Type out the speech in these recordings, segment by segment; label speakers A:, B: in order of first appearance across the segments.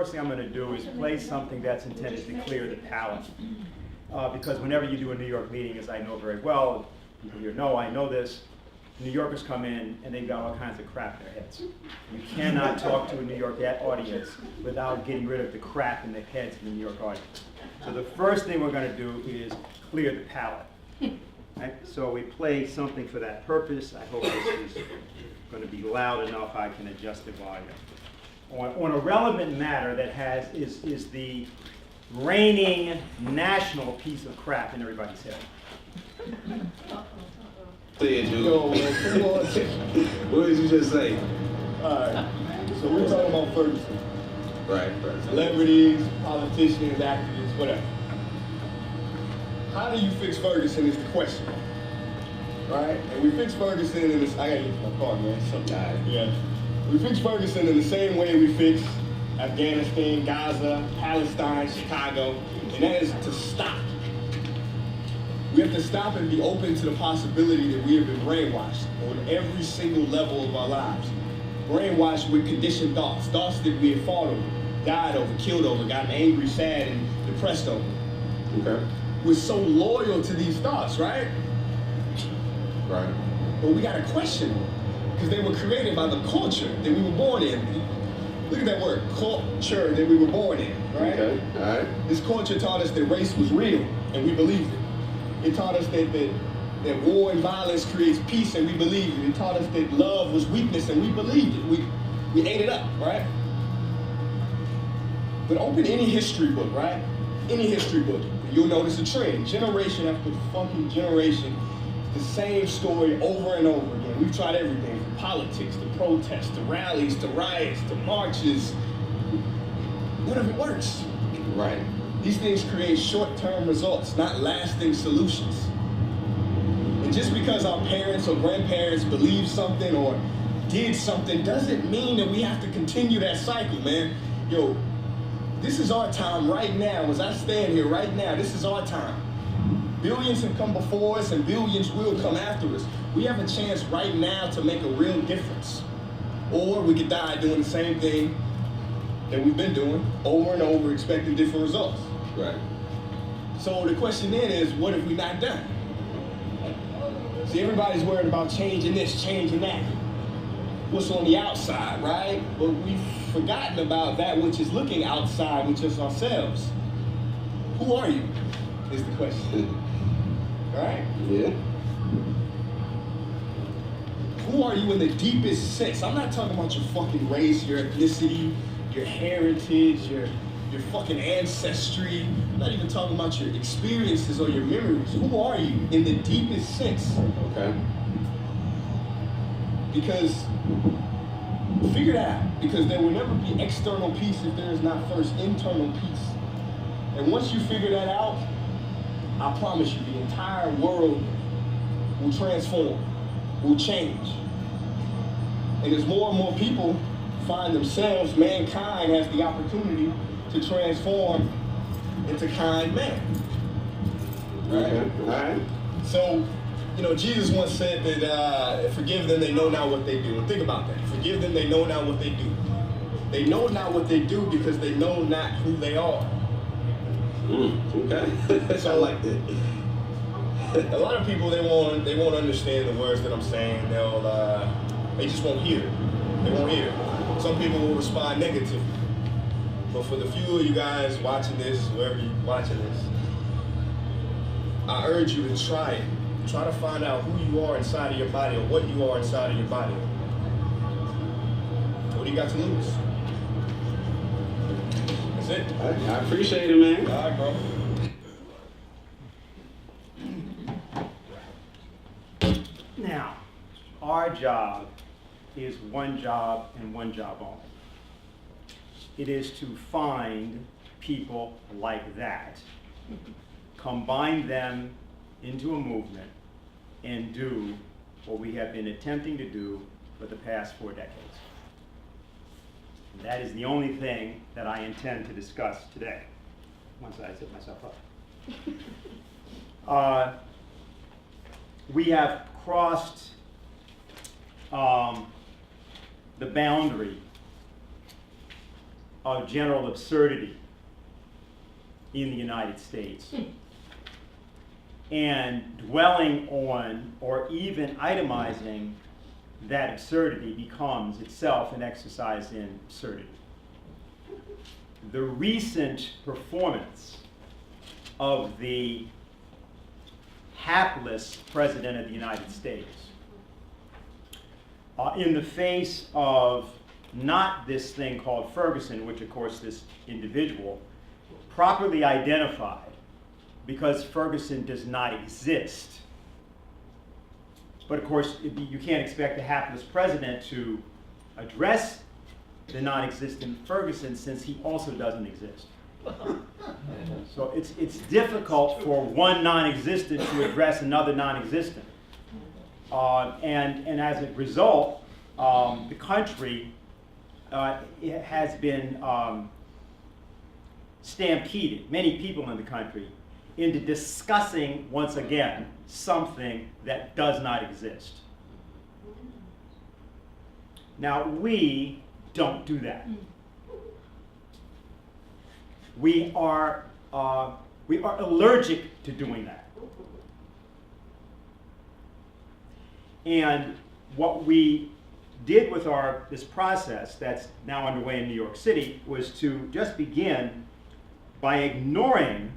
A: first thing I'm going to do is play something that's intended to clear the palate. Because whenever you do a New York meeting, as I know very well, people here know, I know this, New Yorkers come in and they've got all kinds of crap in their heads. You cannot talk to a New York audience without getting rid of the crap in the heads of the New York audience. So the first thing we're going to do is clear the palate. Right? So we play something for that purpose. I hope this is going to be loud enough I can adjust the volume. On a relevant matter that is the reigning national piece of crap in everybody's head.
B: Say it, dude.
C: Yo, man, come on.
B: What did you just say?
C: Alright, so we're talking about Ferguson.
B: Right.
C: Celebrities, politicians, activists, whatever. How do you fix Ferguson is the question. Right? And we fix Ferguson in this, I gotta use my car, man. Sometimes. Yeah. We fix Ferguson in the same way we fix Afghanistan, Gaza, Palestine, Chicago, and that is to stop. We have to stop and be open to the possibility that we have been brainwashed on every single level of our lives. Brainwashed with conditioned thoughts, thoughts that we have fought over, died over, killed over, gotten angry, sad, and depressed over.
B: Okay.
C: We're so loyal to these thoughts, right?
B: Right.
C: But we gotta question them, because they were created by the culture that we were born in. Look at that word, culture that we were born in, right?
B: Okay, all right.
C: This culture taught us that race was real, and we believed it. It taught us that war and violence creates peace, and we believed it. It taught us that love was weakness, and we believed it. We ate it up, right? But open any history book, right? Any history book, you'll notice a trend. Generation after fucking generation, the same story over and over again. We've tried everything, from politics, to protests, to rallies, to riots, to marches. None of it works.
B: Right.
C: These things create short-term results, not lasting solutions. And just because our parents or grandparents believed something or did something doesn't mean that we have to continue that cycle, man. Yo, this is our time right now. As I stand here right now, this is our time. Billions have come before us and billions will come after us. We have a chance right now to make a real difference. Or we could die doing the same thing that we've been doing over and over, expecting different results.
B: Right.
C: So the question then is, what if we're not done? See, everybody's worried about changing this, changing that. What's on the outside, right? But we've forgotten about that which is looking outside, which is ourselves. Who are you, is the question. Right?
B: Yeah.
C: Who are you in the deepest sense? I'm not talking about your fucking race, your ethnicity, your heritage, your fucking ancestry. I'm not even talking about your experiences or your memories. Who are you in the deepest sense?
B: Okay.
C: Because, figure it out, because there will never be external peace if there is not first internal peace. And once you figure that out, I promise you, the entire world will transform, will change. And as more and more people find themselves, mankind has the opportunity to transform into kind men. Right?
B: Okay. All right.
C: So, you know, Jesus once said that forgive them, they know not what they do. And think about that. Forgive them, they know not what they do. They know not what they do because they know not who they are.
B: Okay.
C: So,
B: I like that.
C: A lot of people, they won't understand the words that I'm saying. They just won't hear it. They won't hear it. Some people will respond negatively. But for the few of you guys watching this, whoever you're watching this, I urge you to try it. Try to find out who you are inside of your body or what you are inside of your body. What do you got to lose? That's it.
B: I appreciate it, man.
C: All right, bro.
A: Now, our job is one job and one job only. It is to find people like that, combine them into a movement, and do what we have been attempting to do for the past 4 decades. And that is the only thing that I intend to discuss today, once I set myself up. We have crossed the boundary of general absurdity in the United States. And dwelling on or even itemizing that absurdity becomes itself an exercise in absurdity. The recent performance of the hapless President of the United States, in the face of not this thing called Ferguson, which of course this individual properly identified, because Ferguson does not exist. But of course, you can't expect a hapless president to address the non-existent Ferguson, since he also doesn't exist. So it's difficult for one non-existent to address another non-existent. And as a result, the country it has been stampeded, many people in the country, into discussing once again something that does not exist. Now, we don't do that. We are allergic to doing that. And what we did with this process that's now underway in New York City was to just begin by ignoring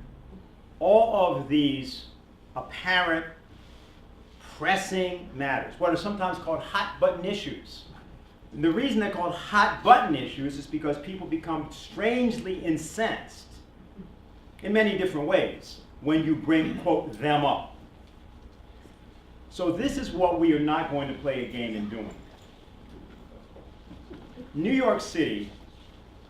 A: all of these apparent pressing matters, what are sometimes called hot button issues. And the reason they're called hot button issues is because people become strangely incensed in many different ways when you bring, quote, them up. So this is what we are not going to play a game in doing. New York City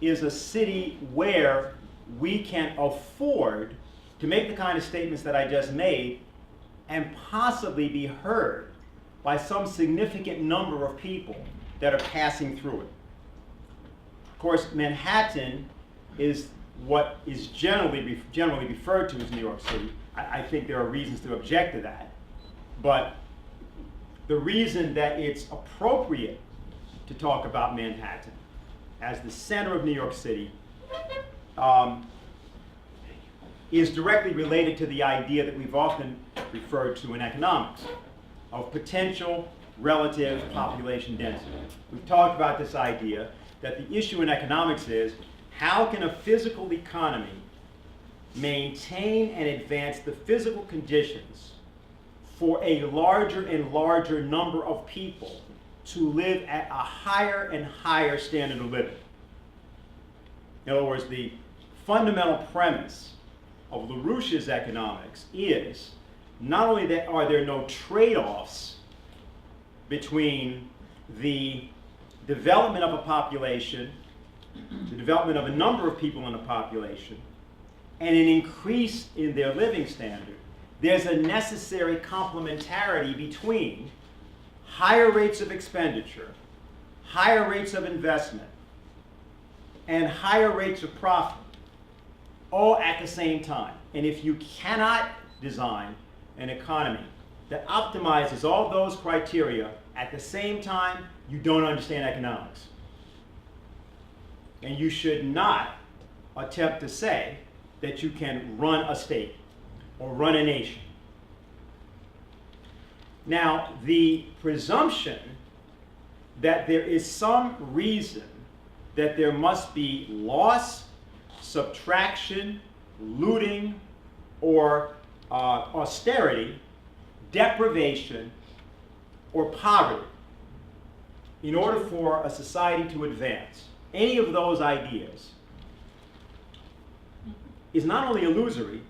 A: is a city where we can afford to make the kind of statements that I just made and possibly be heard by some significant number of people that are passing through it. Of course, Manhattan is what is generally referred to as New York City. I think there are reasons to object to that. But the reason that it's appropriate to talk about Manhattan as the center of New York City is directly related to the idea that we've often referred to in economics of potential relative population density. We've talked about this idea that the issue in economics is how can a physical economy maintain and advance the physical conditions for a larger and larger number of people to live at a higher and higher standard of living. In other words, the fundamental premise of LaRouche's economics is not only that are there no trade-offs between the development of a population, the development of a number of people in a population, and an increase in their living standard, there's a necessary complementarity between higher rates of expenditure, higher rates of investment, and higher rates of profit, all at the same time. And if you cannot design an economy that optimizes all those criteria at the same time, you don't understand economics. And you should not attempt to say that you can run a state or run a nation. Now, the presumption that there is some reason that there must be loss, subtraction, looting, or austerity, deprivation, or poverty in order for a society to advance, any of those ideas is not only illusory,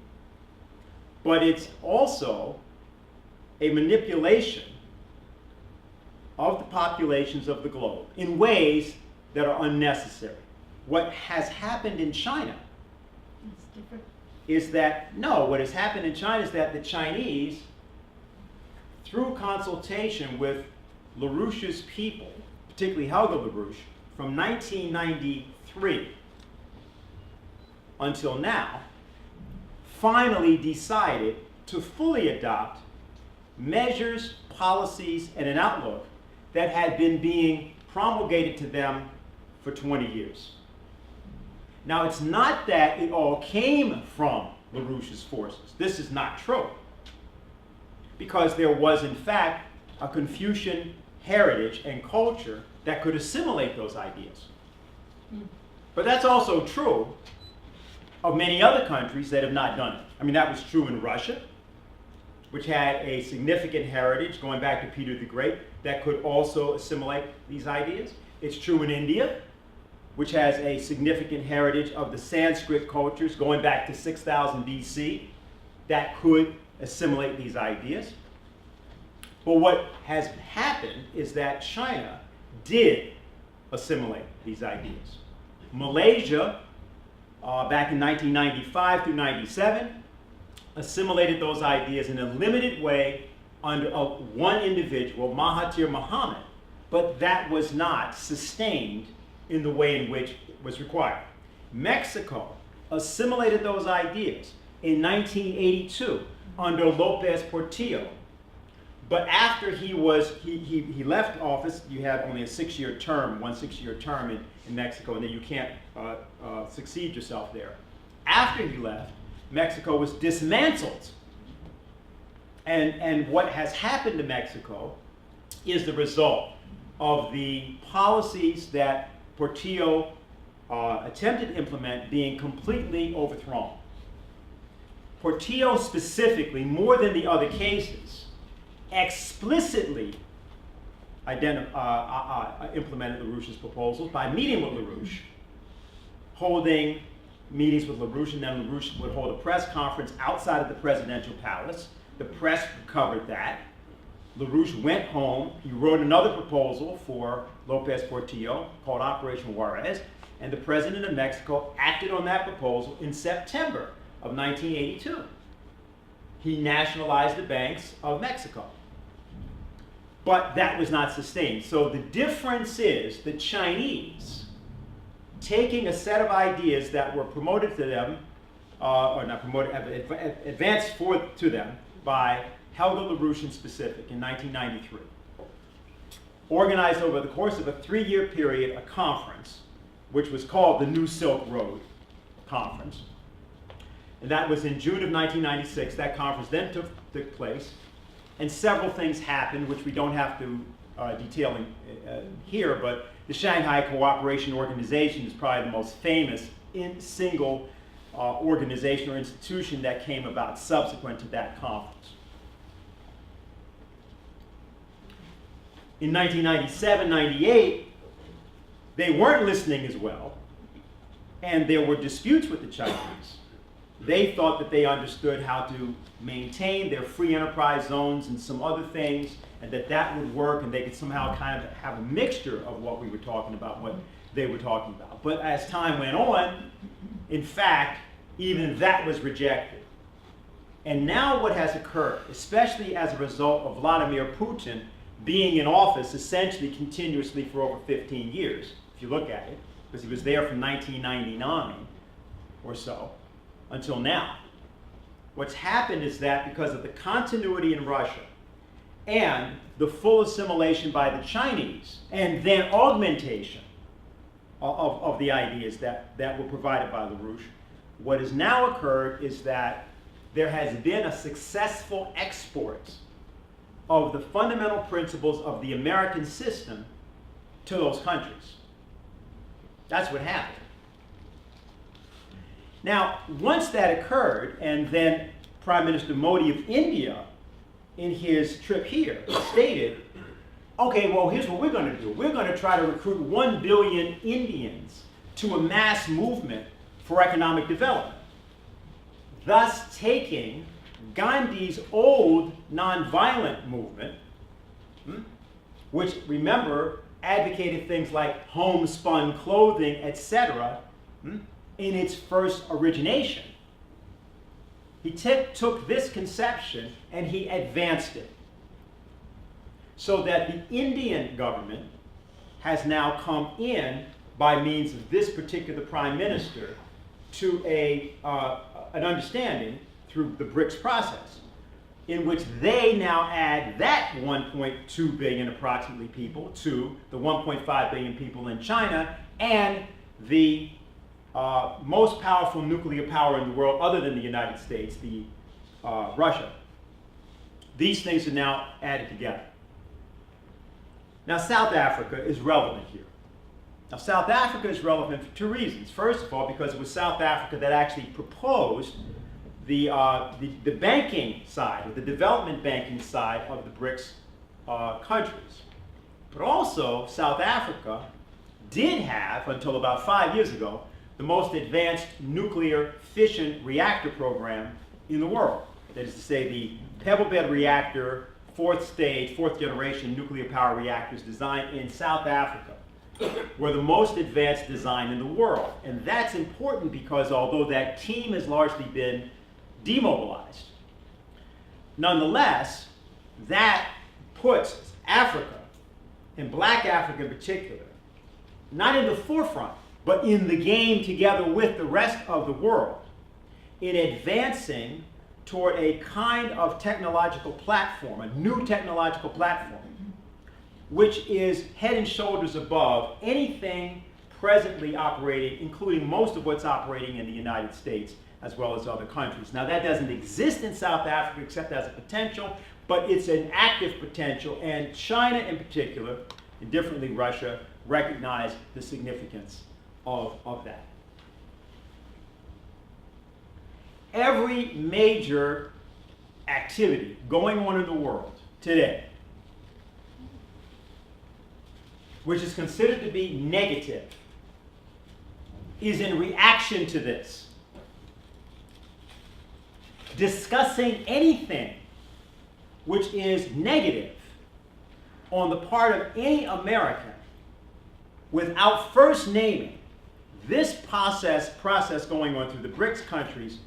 A: but it's also a manipulation of the populations of the globe in ways that are unnecessary. What has happened in China is that, what has happened in China is that the Chinese, through consultation with LaRouche's people, particularly Helga LaRouche, from 1993 until now, finally decided to fully adopt measures, policies, and an outlook that had been being promulgated to them for 20 years. Now, it's not that it all came from LaRouche's forces. This is not true. Because there was, in fact, a Confucian heritage and culture that could assimilate those ideas. But that's also true of many other countries that have not done it. I mean, that was true in Russia, which had a significant heritage going back to Peter the Great that could also assimilate these ideas. It's true in India, which has a significant heritage of the Sanskrit cultures going back to 6000 BC that could assimilate these ideas. But what has happened is that China did assimilate these ideas. Malaysia, back in 1995 through 97, assimilated those ideas in a limited way under one individual, Mahathir Mohamad, but that was not sustained in the way in which it was required. Mexico assimilated those ideas in 1982 under Lopez Portillo. But after he left office, you had only a 6-year term, one 6-year term in Mexico, and then you can't succeed yourself there. After he left, Mexico was dismantled. And what has happened to Mexico is the result of the policies that Portillo attempted to implement being completely overthrown. Portillo specifically, more than the other cases, explicitly implemented LaRouche's proposals by meeting with LaRouche, holding meetings with LaRouche, and then LaRouche would hold a press conference outside of the presidential palace. The press covered that. LaRouche went home. He wrote another proposal for Lopez Portillo called Operation Juarez, and the president of Mexico acted on that proposal in September of 1982. He nationalized the banks of Mexico. But that was not sustained. So the difference is the Chinese taking a set of ideas that were promoted to them, or not promoted, advanced to them by Helga LaRouche in specific in 1993. Organized over the course of a 3-year period a conference, which was called the New Silk Road Conference. And that was in June of 1996. That conference then took place. And several things happened, which we don't have to detail here, but the Shanghai Cooperation Organization is probably the most famous single organization or institution that came about subsequent to that conference. In 1997-98, they weren't listening as well, and there were disputes with the Chinese. They thought that they understood how to maintain their free enterprise zones and some other things, and that would work, and they could somehow kind of have a mixture of what we were talking about, what they were talking about. But as time went on, in fact, even that was rejected. And now what has occurred, especially as a result of Vladimir Putin being in office essentially continuously for over 15 years, if you look at it, because he was there from 1999 or so, until now. What's happened is that because of the continuity in Russia and the full assimilation by the Chinese and then augmentation of the ideas that were provided by LaRouche, what has now occurred is that there has been a successful export of the fundamental principles of the American system to those countries. That's what happened. Now, once that occurred, and then Prime Minister Modi of India, in his trip here, stated, okay, well, here's what we're going to do. We're going to try to recruit 1 billion Indians to a mass movement for economic development, thus taking Gandhi's old nonviolent movement, which, remember, advocated things like homespun clothing, etc., in its first origination. He took this conception and he advanced it, so that the Indian government has now come in, by means of this particular prime minister, to an understanding through the BRICS process, in which they now add that 1.2 billion approximately people to the 1.5 billion people in China and the most powerful nuclear power in the world other than the United States, Russia. These things are now added together. Now, South Africa is relevant here. Now, South Africa is relevant for two reasons. First of all, because it was South Africa that actually proposed the banking side, or the development banking side of the BRICS countries. But also, South Africa did have, until about 5 years ago, the most advanced nuclear fission reactor program in the world. That is to say, the pebble bed reactor, fourth generation nuclear power reactors designed in South Africa were the most advanced design in the world. And that's important because although that team has largely been demobilized, nonetheless, that puts Africa, and Black Africa in particular, not in the forefront, but in the game together with the rest of the world, in advancing toward a kind of technological platform, a new technological platform, which is head and shoulders above anything presently operating, including most of what's operating in the United States as well as other countries. Now, that doesn't exist in South Africa except as a potential, but it's an active potential, and China in particular, and differently Russia, recognize the significance of that. Every major activity going on in the world today, which is considered to be negative, is in reaction to this. Discussing anything which is negative on the part of any American without first naming this process going on through the BRICS countries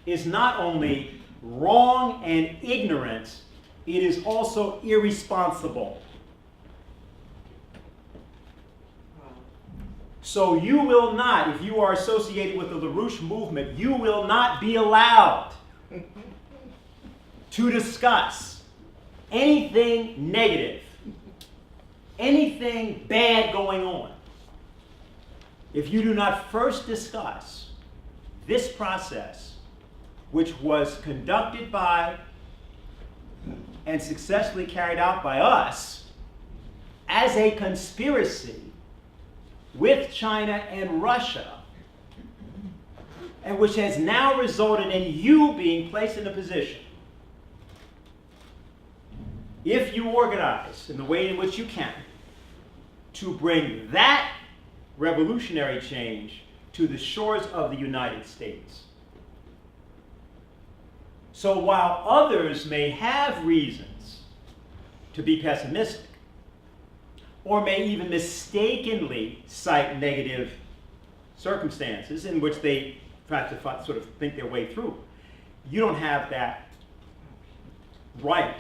A: is not only wrong and ignorant, it is also irresponsible. So you will not, if you are associated with the LaRouche movement, you will not be allowed to discuss anything negative, anything bad going on, if you do not first discuss this process, which was conducted by and successfully carried out by us as a conspiracy with China and Russia, and which has now resulted in you being placed in a position, if you organize in the way in which you can, to bring that revolutionary change to the shores of the United States. So while others may have reasons to be pessimistic, or may even mistakenly cite negative circumstances in which they try to sort of think their way through, you don't have that right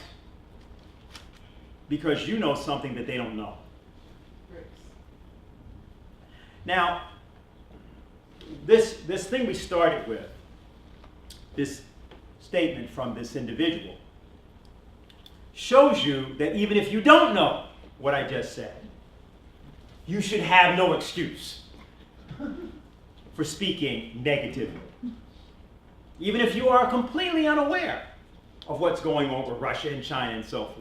A: because you know something that they don't know. Now, this thing we started with, this statement from this individual, shows you that even if you don't know what I just said, you should have no excuse for speaking negatively. Even if you are completely unaware of what's going on with Russia and China and so forth.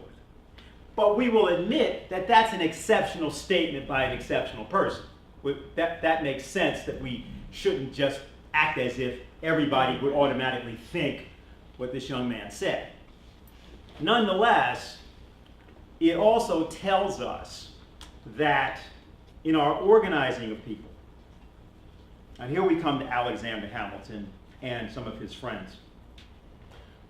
A: But we will admit that that's an exceptional statement by an exceptional person. That makes sense, that we shouldn't just act as if everybody would automatically think what this young man said. Nonetheless, it also tells us that in our organizing of people, and here we come to Alexander Hamilton and some of his friends,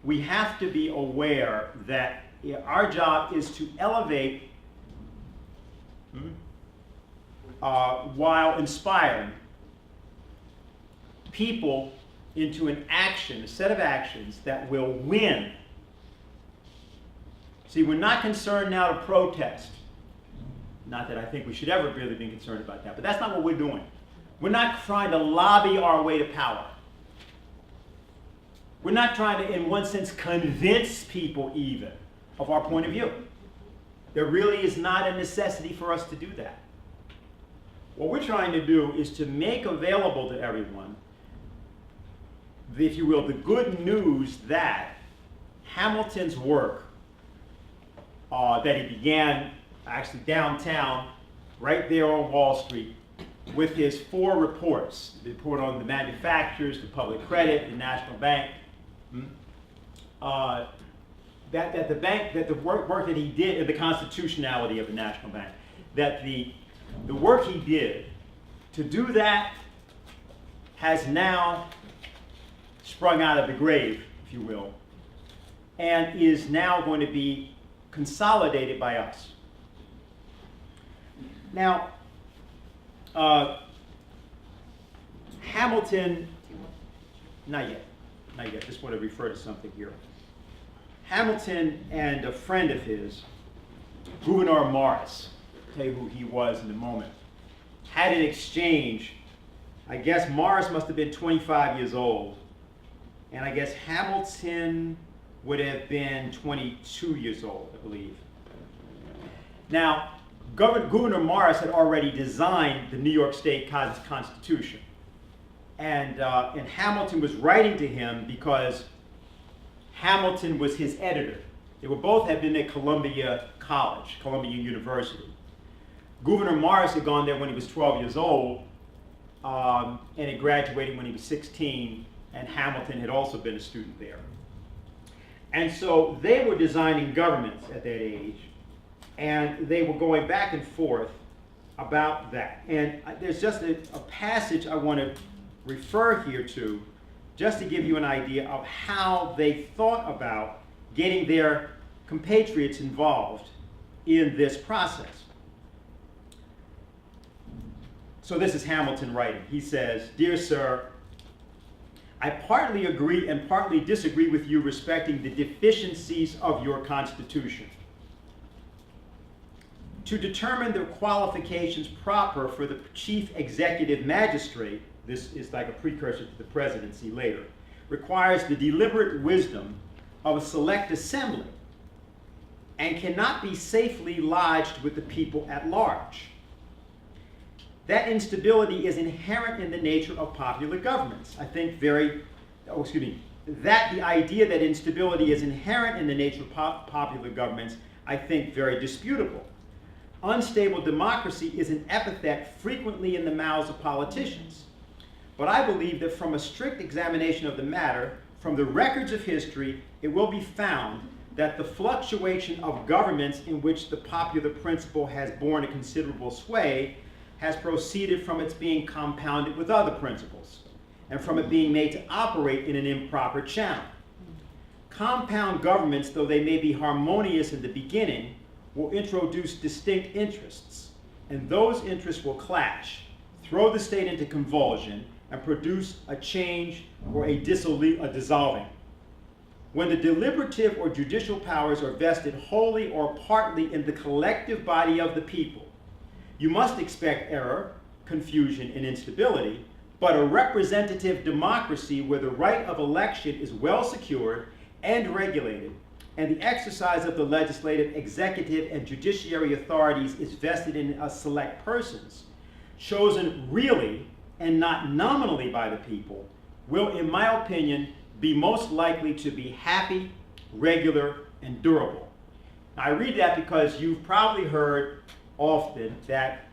A: we have to be aware that our job is to elevate while inspiring people into an action, a set of actions that will win. See, we're not concerned now to protest. Not that I think we should ever really be concerned about that, but that's not what we're doing. We're not trying to lobby our way to power. We're not trying to, in one sense, convince people even of our point of view. There really is not a necessity for us to do that. What we're trying to do is to make available to everyone, if you will, the good news that Hamilton's work that he began actually downtown, right there on Wall Street, with his 4 reports, the report on the manufacturers, the public credit, the National Bank, that the work that he did, and the constitutionality of the National Bank, that the work he did to do that has now sprung out of the grave, if you will, and is now going to be consolidated by us. Now, Hamilton, not yet, just want to refer to something here. Hamilton and a friend of his, Gouverneur Morris, I'll tell you who he was in a moment, had an exchange. I guess Morris must have been 25 years old, and I guess Hamilton would have been 22 years old, I believe. Now, Gouverneur Morris had already designed the New York State Constitution, and Hamilton was writing to him because Hamilton was his editor. They were both had been at Columbia College, Columbia University. Gouverneur Morris had gone there when he was 12 years old, and had graduated when he was 16, and Hamilton had also been a student there. And so they were designing governments at that age, and they were going back and forth about that. And there's just a passage I want to refer here to, just to give you an idea of how they thought about getting their compatriots involved in this process. So this is Hamilton writing. He says, "Dear sir, I partly agree and partly disagree with you respecting the deficiencies of your Constitution. To determine the qualifications proper for the chief executive magistrate," this is like a precursor to the presidency later, "requires the deliberate wisdom of a select assembly and cannot be safely lodged with the people at large. That instability is inherent in the nature of popular governments." I think that the idea that instability is inherent in the nature of popular governments, I think very disputable. Unstable democracy is an epithet frequently in the mouths of politicians. But I believe that from a strict examination of the matter, from the records of history, it will be found that the fluctuation of governments in which the popular principle has borne a considerable sway has proceeded from its being compounded with other principles, and from it being made to operate in an improper channel. Compound governments, though they may be harmonious in the beginning, will introduce distinct interests, and those interests will clash, throw the state into convulsion, and produce a change or a dissolving. When the deliberative or judicial powers are vested wholly or partly in the collective body of the people, you must expect error, confusion, and instability, but a representative democracy where the right of election is well secured and regulated, and the exercise of the legislative, executive, and judiciary authorities is vested in a select persons, chosen really and not nominally by the people, will, in my opinion, be most likely to be happy, regular, and durable. Now, I read that because you've probably heard often that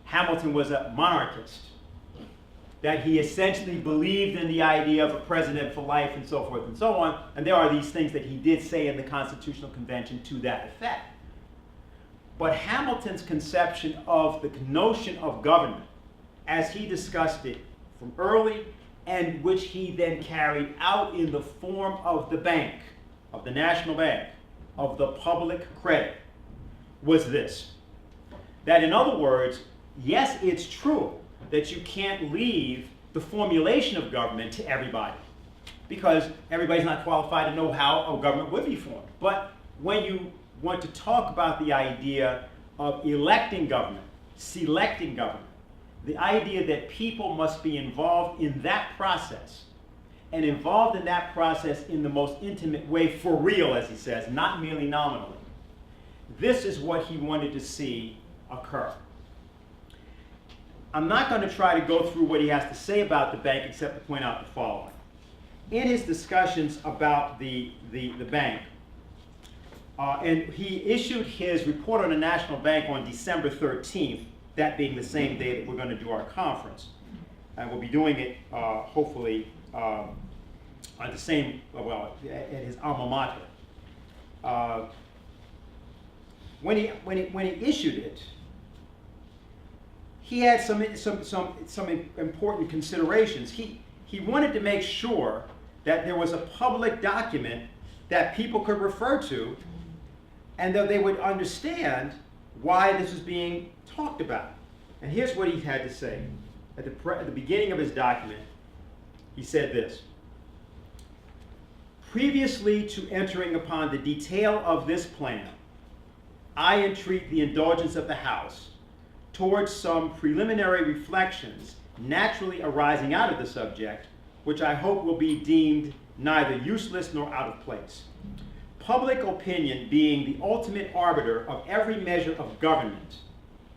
A: Hamilton was a monarchist, that he essentially believed in the idea of a president for life and so forth and so on, and there are these things that he did say in the Constitutional Convention to that effect. But Hamilton's conception of the notion of government, as he discussed it from early, and which he then carried out in the form of the bank, of the National Bank, of the public credit, was this. That, in other words, yes, it's true that you can't leave the formulation of government to everybody, because everybody's not qualified to know how a government would be formed. But when you want to talk about the idea of electing government, selecting government, the idea that people must be involved in that process, and involved in that process in the most intimate way, for real, as he says, not merely nominally. This is what he wanted to see occur. I'm not going to try to go through what he has to say about the bank except to point out the following. In his discussions about the bank, and he issued his report on the National Bank on December 13th, that being the same day that we're going to do our conference. And we'll be doing it, hopefully, on the same, well, at his alma mater. When he issued it, he had some important considerations. He wanted to make sure that there was a public document that people could refer to and that they would understand why this was being talked about. And here's what he had to say. At the beginning of his document, he said this: previously to entering upon the detail of this plan, I entreat the indulgence of the House towards some preliminary reflections naturally arising out of the subject, which I hope will be deemed neither useless nor out of place. Public opinion being the ultimate arbiter of every measure of government,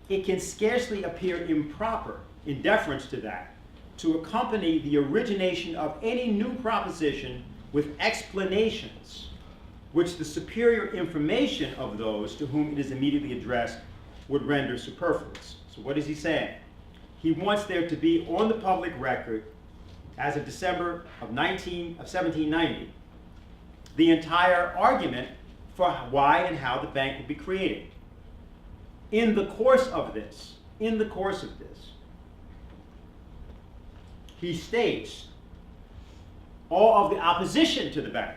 A: it can scarcely appear improper, in deference to that, to accompany the origination of any new proposition with explanations, which the superior information of those to whom it is immediately addressed would render superfluous. So what is he saying? He wants there to be on the public record, as of December of 1790, the entire argument for why and how the bank would be created. In the course of this, he states all of the opposition to the bank.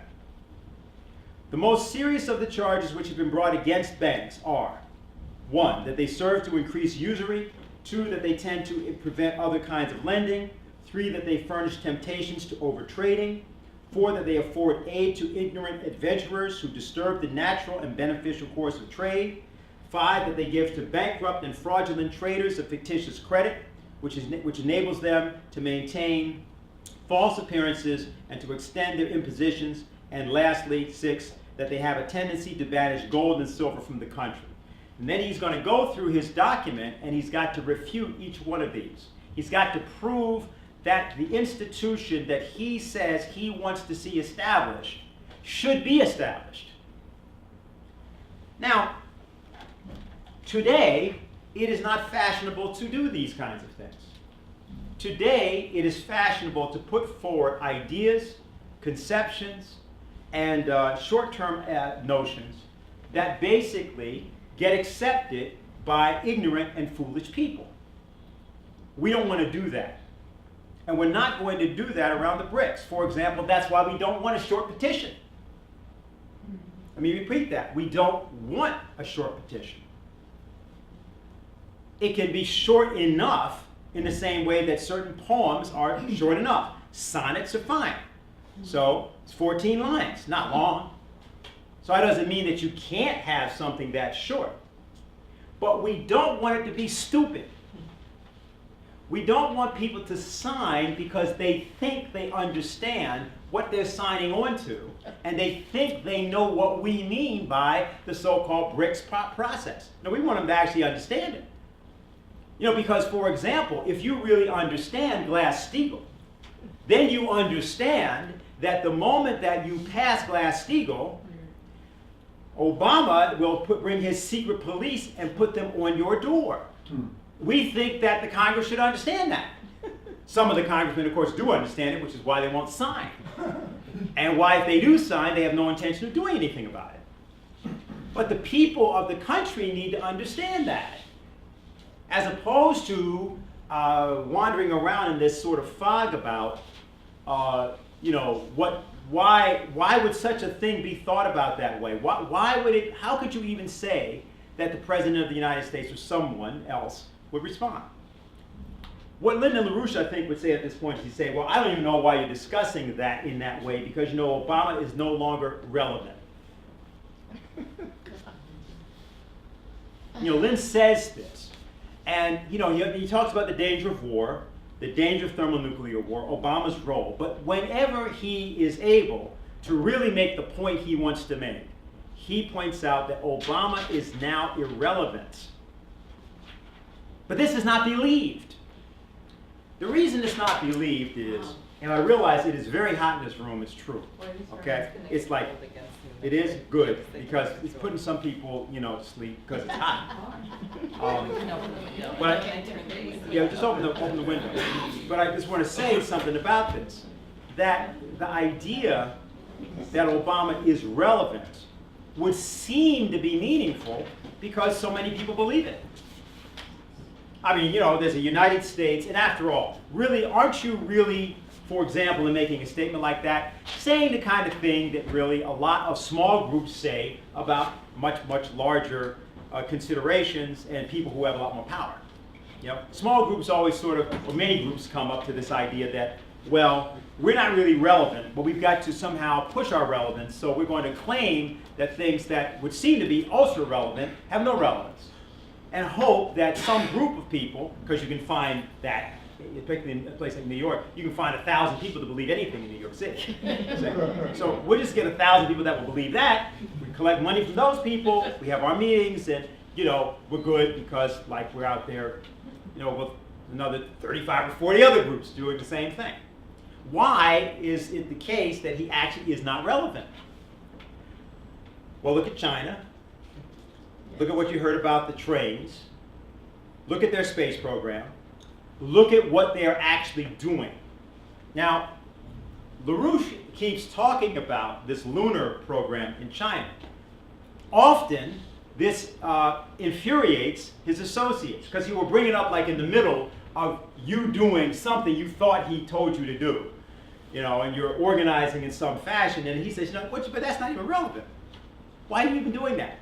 A: The most serious of the charges which have been brought against banks are: 1, that they serve to increase usury; 2, that they tend to prevent other kinds of lending; 3, that they furnish temptations to overtrading; 4, that they afford aid to ignorant adventurers who disturb the natural and beneficial course of trade; 5, that they give to bankrupt and fraudulent traders a fictitious credit, which enables them to maintain false appearances and to extend their impositions; and lastly, 6, that they have a tendency to banish gold and silver from the country. And then he's going to go through his document and he's got to refute each one of these. He's got to prove that the institution that he says he wants to see established should be established. Now, today, it is not fashionable to do these kinds of things. Today, it is fashionable to put forward ideas, conceptions, and short-term notions that basically get accepted by ignorant and foolish people. We don't want to do that. And we're not going to do that around the BRICS. For example, that's why we don't want a short petition. Let me repeat that. We don't want a short petition. It can be short enough in the same way that certain poems are short enough. Sonnets are fine. So it's 14 lines, not long. So that doesn't mean that you can't have something that short. But we don't want it to be stupid. We don't want people to sign because they think they understand what they're signing on to, and they think they know what we mean by the so-called BRICS process. No, we want them to actually understand it. You know, because, for example, if you really understand Glass-Steagall, then you understand that the moment that you pass Glass-Steagall, Obama will bring his secret police and put them on your door. We think that the Congress should understand that. Some of the congressmen, of course, do understand it, which is why they won't sign. And why, if they do sign, they have no intention of doing anything about it. But the people of the country need to understand that. As opposed to wandering around in this sort of fog about, you know, why would such a thing be thought about that way? Why would it, how could you even say that the President of the United States or someone else would respond? What Lyndon LaRouche, I think, would say at this point is he'd say, well, I don't even know why you're discussing that in that way, because, you know, Obama is no longer relevant. You know, Lynn says this. And, you know, he talks about the danger of war, the danger of thermonuclear war, Obama's role. But whenever he is able to really make the point he wants to make, he points out that Obama is now irrelevant. But this is not believed. The reason it's not believed is, and I realize it is very hot in this room, it's true, okay? It's like, it is good, because it's putting some people, you know, to sleep, because it's hot. But, yeah, just open the window. But I just want to say something about this, that the idea that Obama is relevant would seem to be meaningful because so many people believe it. I mean, you know, there's a United States, and after all, really, aren't you really, for example, in making a statement like that, saying the kind of thing that really a lot of small groups say about much, much larger considerations and people who have a lot more power? You know, small groups always sort of, or many groups come up to this idea that, well, we're not really relevant, but we've got to somehow push our relevance, so we're going to claim that things that would seem to be ultra relevant have no relevance. And hope that some group of people, because you can find that, particularly in a place like New York, you can find 1,000 people to believe anything in New York City. So we'll just get 1,000 people that will believe that. We collect money from those people. We have our meetings, and you know we're good because like we're out there, you know, with another 35 or 40 other groups doing the same thing. Why is it the case that he actually is not relevant? Well, look at China. Look at what you heard about the trains. Look at their space program. Look at what they are actually doing. Now, LaRouche keeps talking about this lunar program in China. Often, this infuriates his associates because he will bring it up like in the middle of you doing something you thought he told you to do. You know, and you're organizing in some fashion, and he says, you know, but that's not even relevant. Why are you even doing that?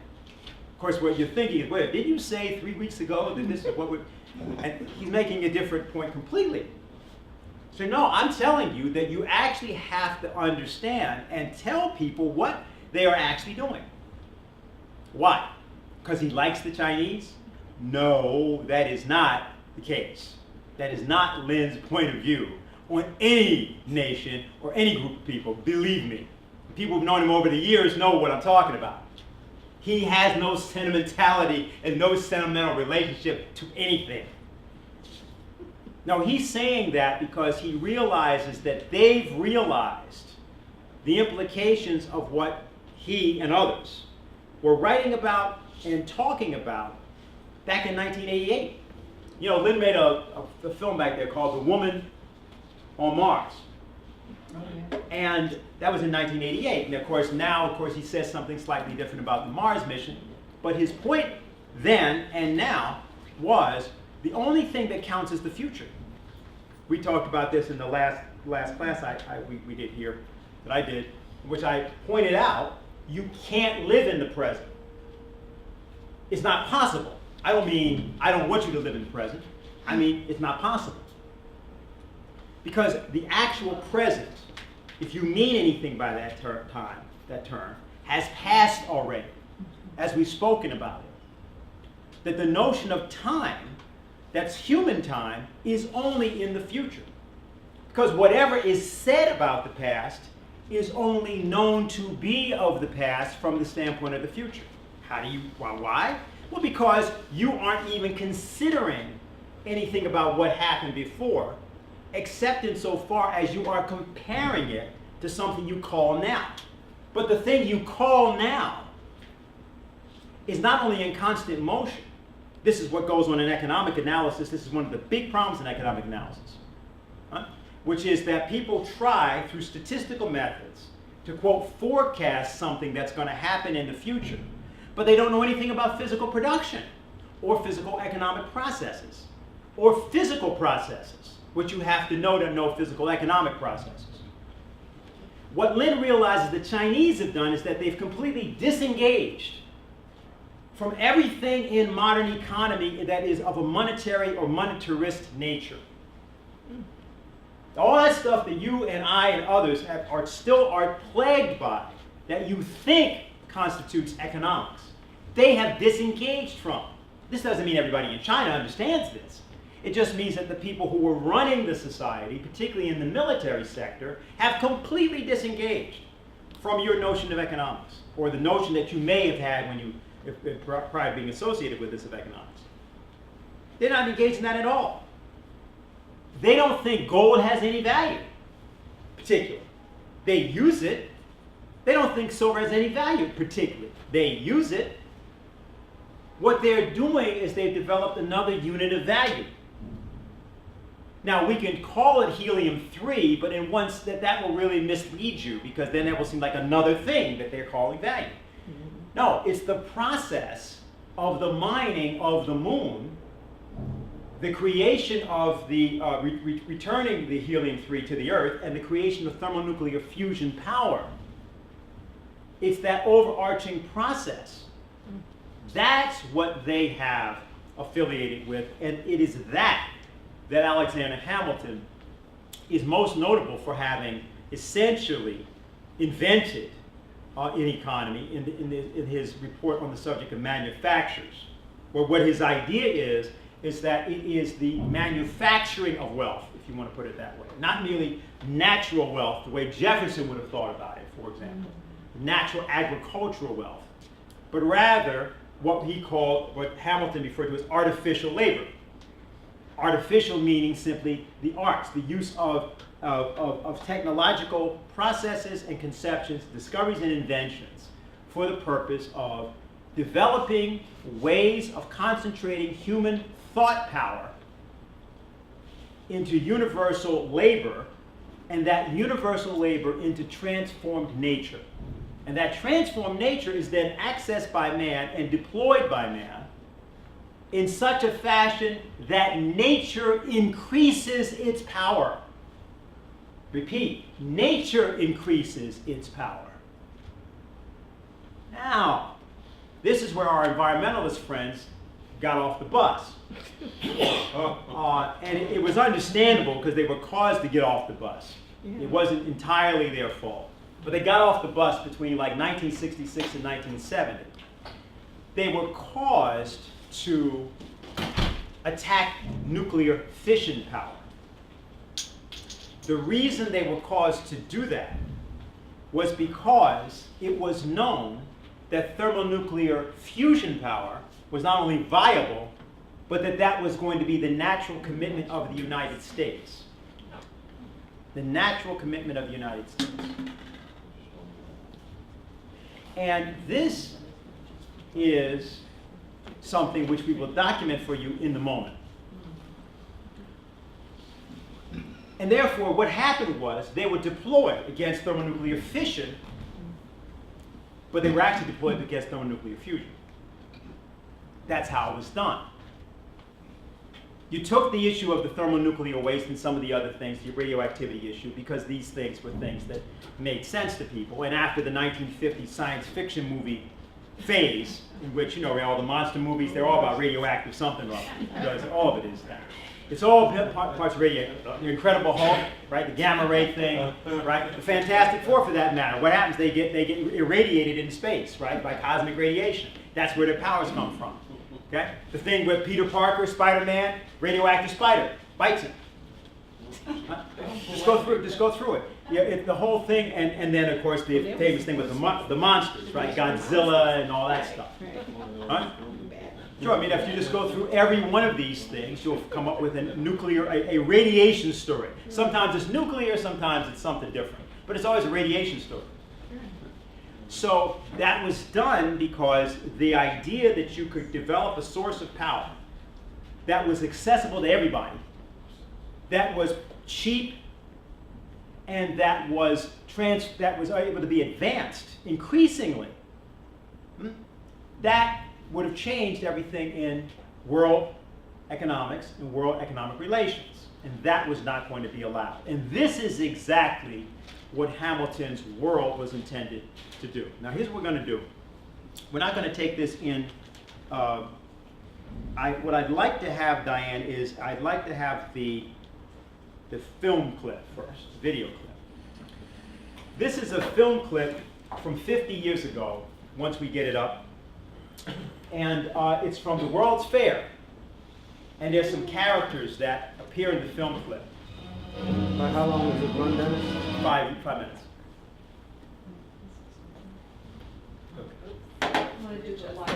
A: Of course, what you're thinking is, wait, didn't you say 3 weeks ago that this is what would... And he's making a different point completely. So no, I'm telling you that you actually have to understand and tell people what they are actually doing. Why? Because he likes the Chinese? No, that is not the case. That is not Lin's point of view on any nation or any group of people, believe me. People who've known him over the years know what I'm talking about. He has no sentimentality and no sentimental relationship to anything. Now, he's saying that because he realizes that they've realized the implications of what he and others were writing about and talking about back in 1988. You know, Lin made a film back there called The Woman on Mars. And that was in 1988. And of course, now, of course, he says something slightly different about the Mars mission. But his point then and now was the only thing that counts is the future. We talked about this in the last class we did here, that I did, in which I pointed out you can't live in the present. It's not possible. I don't mean I don't want you to live in the present. I mean it's not possible. Because the actual present, if you mean anything by that term, has passed already, as we've spoken about it. That the notion of time, that's human time, is only in the future. Because whatever is said about the past is only known to be of the past from the standpoint of the future. Why? Well, because you aren't even considering anything about what happened before, except insofar as you are comparing it to something you call now. But the thing you call now is not only in constant motion. This is what goes on in economic analysis. This is one of the big problems in economic analysis, which is that people try, through statistical methods, to, quote, forecast something that's going to happen in the future, but they don't know anything about physical production or physical economic processes or physical processes, which you have to know physical economic processes. What Lin realizes the Chinese have done is that they've completely disengaged from everything in modern economy that is of a monetary or monetarist nature. All that stuff that you and I and others are plagued by, that you think constitutes economics, they have disengaged from. This doesn't mean everybody in China understands this. It just means that the people who were running the society, particularly in the military sector, have completely disengaged from your notion of economics, or the notion that you may have had when you, prior to being associated with this, of economics. They're not engaged in that at all. They don't think gold has any value, particularly. They use it. They don't think silver has any value, particularly. They use it. What they're doing is they've developed another unit of value. Now, we can call it helium-3, but in once that will really mislead you, because then that will seem like another thing that they're calling value. No, it's the process of the mining of the moon, the creation of the, returning the helium-3 to the Earth, and the creation of thermonuclear fusion power. It's that overarching process. That's what they have affiliated with, and it is that Alexander Hamilton is most notable for having essentially invented in economy in his report on the subject of manufactures, where what his idea is that it is the manufacturing of wealth, if you want to put it that way. Not merely natural wealth, the way Jefferson would have thought about it, for example, natural agricultural wealth, but rather what Hamilton referred to as artificial labor. Artificial meaning simply the arts, the use of technological processes and conceptions, discoveries and inventions for the purpose of developing ways of concentrating human thought power into universal labor, and that universal labor into transformed nature. And that transformed nature is then accessed by man and deployed by man in such a fashion that nature increases its power. Repeat, nature increases its power. Now, this is where our environmentalist friends got off the bus. And it was understandable because they were caused to get off the bus. It wasn't entirely their fault. But they got off the bus between like 1966 and 1970. They were caused to attack nuclear fission power. The reason they were caused to do that was because it was known that thermonuclear fusion power was not only viable, but that was going to be the natural commitment of the United States. The natural commitment of the United States. And this is something which we will document for you in the moment. And therefore, what happened was they were deployed against thermonuclear fission, but they were actually deployed against thermonuclear fusion. That's how it was done. You took the issue of the thermonuclear waste and some of the other things, the radioactivity issue, because these things were things that made sense to people. And after the 1950 science fiction movie phase, in which, all the monster movies, they're all about radioactive something or other, because all of it is that. It's all parts of radioactive. The Incredible Hulk, right? The gamma ray thing, right? The Fantastic Four, for that matter. What happens? They get irradiated in space, right? By cosmic radiation. That's where their powers come from. Okay? The thing with Peter Parker, Spider-Man, radioactive spider bites him. Just go through it. Yeah, the whole thing, and then of course the famous thing with the monsters, right? Godzilla and all that stuff. Huh? Sure. I mean, if you just go through every one of these things, you'll come up with a radiation story. Sometimes it's nuclear, sometimes it's something different, but it's always a radiation story. So that was done because the idea that you could develop a source of power that was accessible to everybody, that was cheap, and that was able to be advanced increasingly, that would have changed everything in world economics and world economic relations. And that was not going to be allowed. And this is exactly what Hamilton's world was intended to do. Now here's what we're going to do. We're not going to take this in. What I'd like to have, Diane, is I'd like to have the film clip first, video clip. This is a film clip from 50 years ago, once we get it up. And it's from the World's Fair. And there's some characters that appear in the film clip.
D: How long does it run, Dennis?
A: 5 minutes.
E: I want to do the live.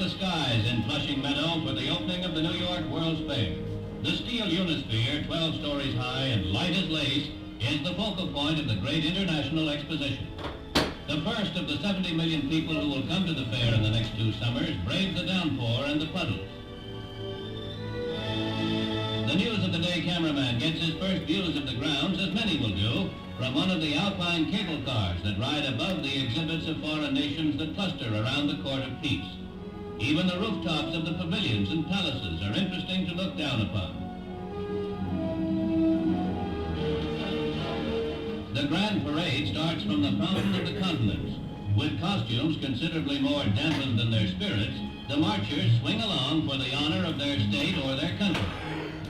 E: the skies in Flushing Meadow for the opening of the New York World's Fair. The steel unisphere, 12 stories high and light as lace, is the focal point of the great international exposition. The first of the 70 million people who will come to the fair in the next 2 summers brave the downpour and the puddles. The News of the Day cameraman gets his first views of the grounds, as many will do, from one of the Alpine cable cars that ride above the exhibits of foreign nations that cluster around the Court of Peace. Even the rooftops of the pavilions and palaces are interesting to look down upon. The Grand Parade starts from the Fountain of the Continents. With costumes considerably more dampened than their spirits, the marchers swing along for the honor of their state or their country.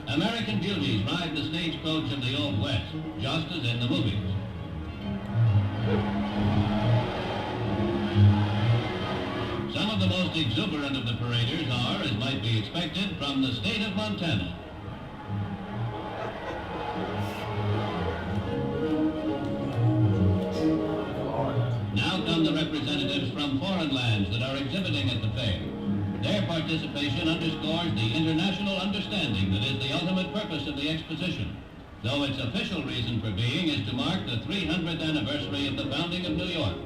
E: American beauties ride the stagecoach of the Old West, just as in the movies. Some of the most exuberant of the paraders are, as might be expected, from the state of Montana. Now come the representatives from foreign lands that are exhibiting at the fair. Their participation underscores the international understanding that is the ultimate purpose of the exposition, though its official reason for being is to mark the 300th anniversary of the founding of New York.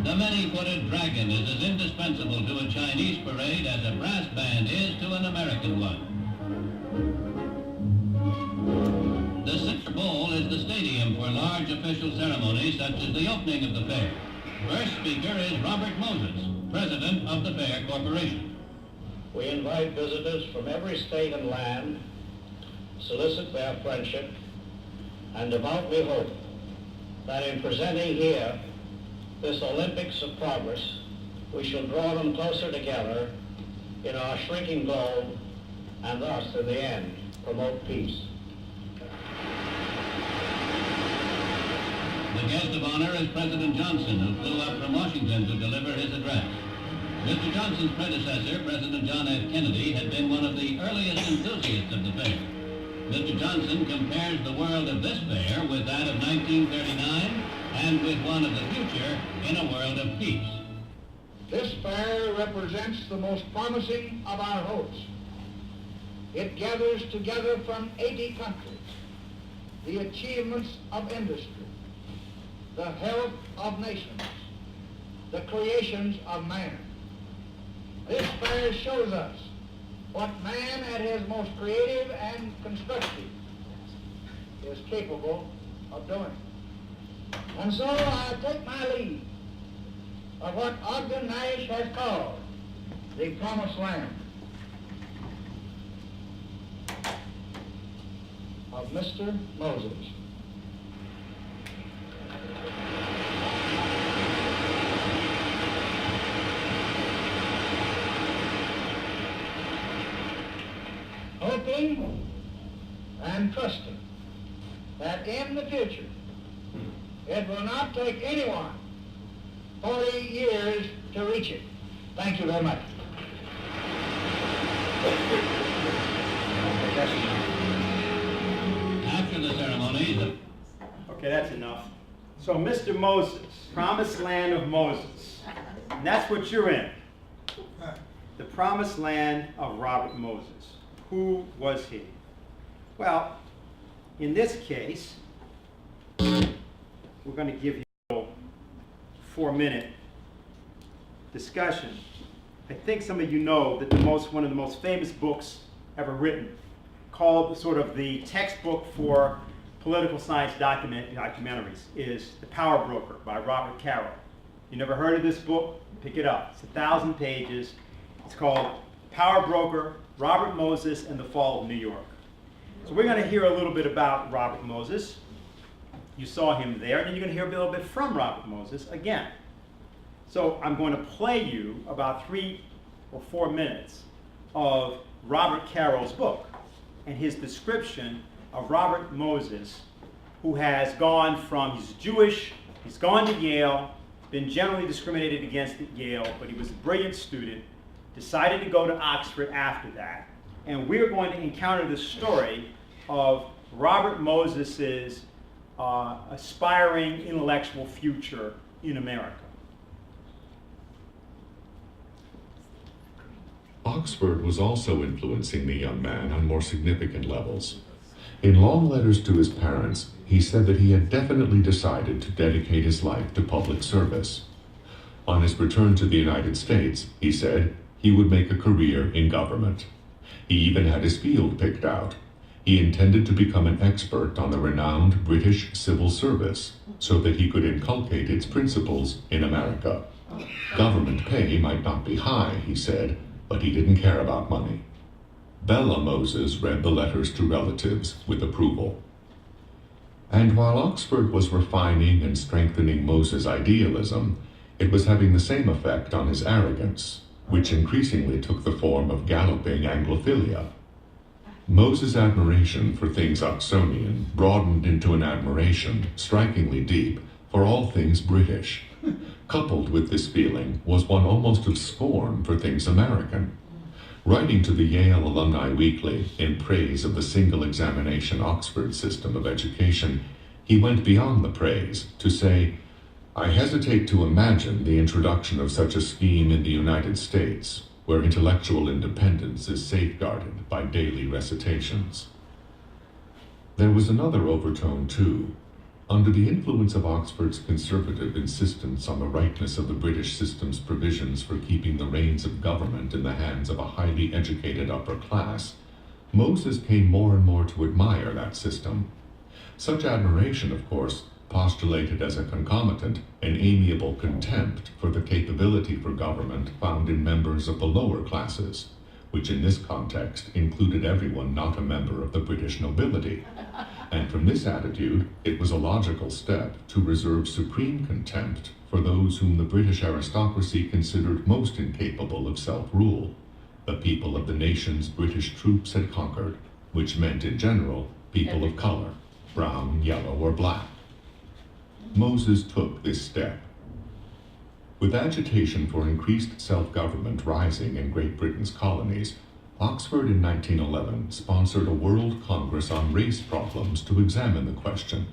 E: The many-footed dragon is as indispensable to a Chinese parade as a brass band is to an American one. The Center Bowl is the stadium for large official ceremonies such as the opening of the fair. First speaker is Robert Moses, president of the Fair Corporation.
F: We invite visitors from every state and land, solicit their friendship, and devoutly hope that in presenting here this Olympics of progress, we shall draw them closer together in our shrinking globe and thus, in the end, promote peace.
E: The guest of honor is President Johnson, who flew up from Washington to deliver his address. Mr. Johnson's predecessor, President John F. Kennedy, had been one of the earliest enthusiasts of the fair. Mr. Johnson compares the world of this fair with that of 1939 and with one of the future in a world of peace.
F: This fair represents the most promising of our hopes. It gathers together from 80 countries the achievements of industry, the health of nations, the creations of man. This fair shows us what man at his most creative and constructive is capable of doing. And so I take my leave of what Ogden Nash has called the Promised Land of Mr. Moses. Hoping and trusting that in the future it will not take anyone 40 years to reach it. Thank you very much.
E: After the ceremonies,
A: Okay, that's enough. So, Mr. Moses, Promised Land of Moses. And that's what you're in. The Promised Land of Robert Moses. Who was he? Well, in this case, we're going to give you a 4-minute discussion. I think some of you know that one of the most famous books ever written, called sort of the textbook for political science documentaries, is The Power Broker by Robert Caro. You never heard of this book? Pick it up. It's 1,000 pages. It's called Power Broker, Robert Moses and the Fall of New York. So we're going to hear a little bit about Robert Moses. You saw him there, and then you're going to hear a little bit from Robert Moses again. So I'm going to play you about 3 or 4 minutes of Robert Caro's book and his description of Robert Moses, who has gone from, he's Jewish, he's gone to Yale, been generally discriminated against at Yale, but he was a brilliant student, decided to go to Oxford after that. And we're going to encounter the story of Robert Moses's aspiring intellectual future in America.
G: Oxford was also influencing the young man on more significant levels. In long letters to his parents, he said that he had definitely decided to dedicate his life to public service. On his return to the United States, he said he would make a career in government. He even had his field picked out. He intended to become an expert on the renowned British civil service so that he could inculcate its principles in America. Government pay might not be high, he said, but he didn't care about money. Bella Moses read the letters to relatives with approval. And while Oxford was refining and strengthening Moses' idealism, it was having the same effect on his arrogance, which increasingly took the form of galloping Anglophilia. Moses' admiration for things Oxonian broadened into an admiration, strikingly deep, for all things British. Coupled with this feeling was one almost of scorn for things American. Writing to the Yale Alumni Weekly in praise of the single examination Oxford system of education, he went beyond the praise to say, "I hesitate to imagine the introduction of such a scheme in the United States, where intellectual independence is safeguarded by daily recitations." There was another overtone, too. Under the influence of Oxford's conservative insistence on the rightness of the British system's provisions for keeping the reins of government in the hands of a highly educated upper class, Moses came more and more to admire that system. Such admiration, of course, postulated as a concomitant an amiable contempt for the capability for government found in members of the lower classes, which in this context included everyone not a member of the British nobility. And from this attitude, it was a logical step to reserve supreme contempt for those whom the British aristocracy considered most incapable of self-rule, the people of the nations British troops had conquered, which meant in general people of color, brown, yellow, or black. Moses took this step. With agitation for increased self-government rising in Great Britain's colonies, Oxford in 1911 sponsored a World Congress on Race Problems to examine the question,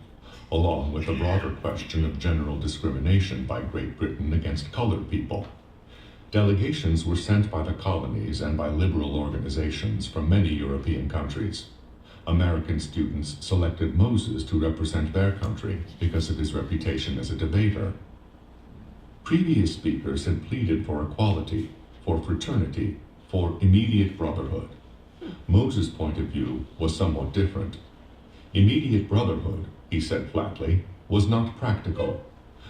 G: along with the broader question of general discrimination by Great Britain against colored people. Delegations were sent by the colonies and by liberal organizations from many European countries. American students selected Moses to represent their country because of his reputation as a debater. Previous speakers had pleaded for equality, for fraternity, for immediate brotherhood. Moses' point of view was somewhat different. Immediate brotherhood, he said flatly, was not practical.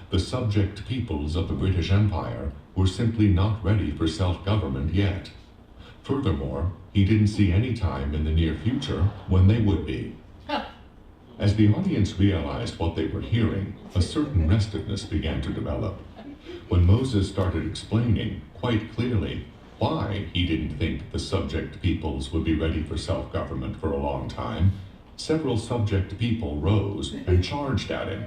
G: The subject peoples of the British Empire were simply not ready for self-government yet. Furthermore, he didn't see any time in the near future when they would be. As the audience realized what they were hearing, a certain restiveness began to develop. When Moses started explaining, quite clearly, why he didn't think the subject peoples would be ready for self-government for a long time, several subject people rose and charged at him.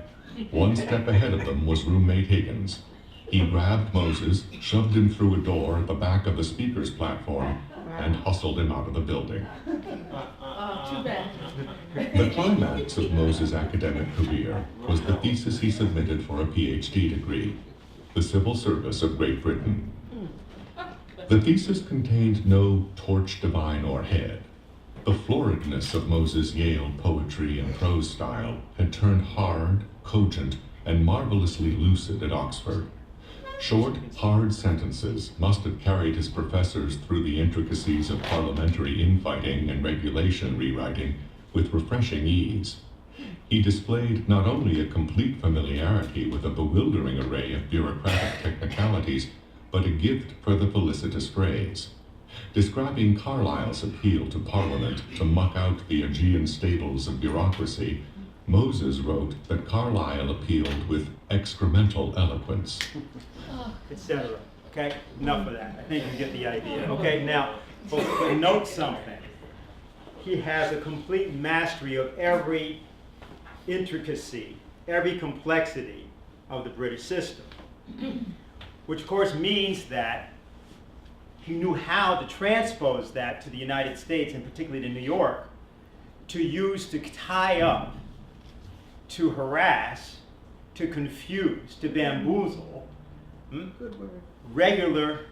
G: One step ahead of them was roommate Higgins. He grabbed Moses, shoved him through a door at the back of the speaker's platform, and hustled him out of the building.
H: Too bad.
G: The climax of Moses' academic career was the thesis he submitted for a PhD degree, The Civil Service of Great Britain. The thesis contained no torch divine or head. The floridness of Moses' Yale poetry and prose style had turned hard, cogent, and marvelously lucid at Oxford. Short, hard sentences must have carried his professors through the intricacies of parliamentary infighting and regulation rewriting with refreshing ease. He displayed not only a complete familiarity with a bewildering array of bureaucratic technicalities, but a gift for the felicitous phrase. Describing Carlyle's appeal to Parliament to muck out the Aegean stables of bureaucracy, Moses wrote that Carlyle appealed with excremental eloquence.
A: Etc. Okay, enough of that. I think you get the idea. Okay, now, but note something. He has a complete mastery of every intricacy, every complexity of the British system, which of course means that he knew how to transpose that to the United States, and particularly to New York, to use to tie up, to harass, to confuse, to bamboozle regular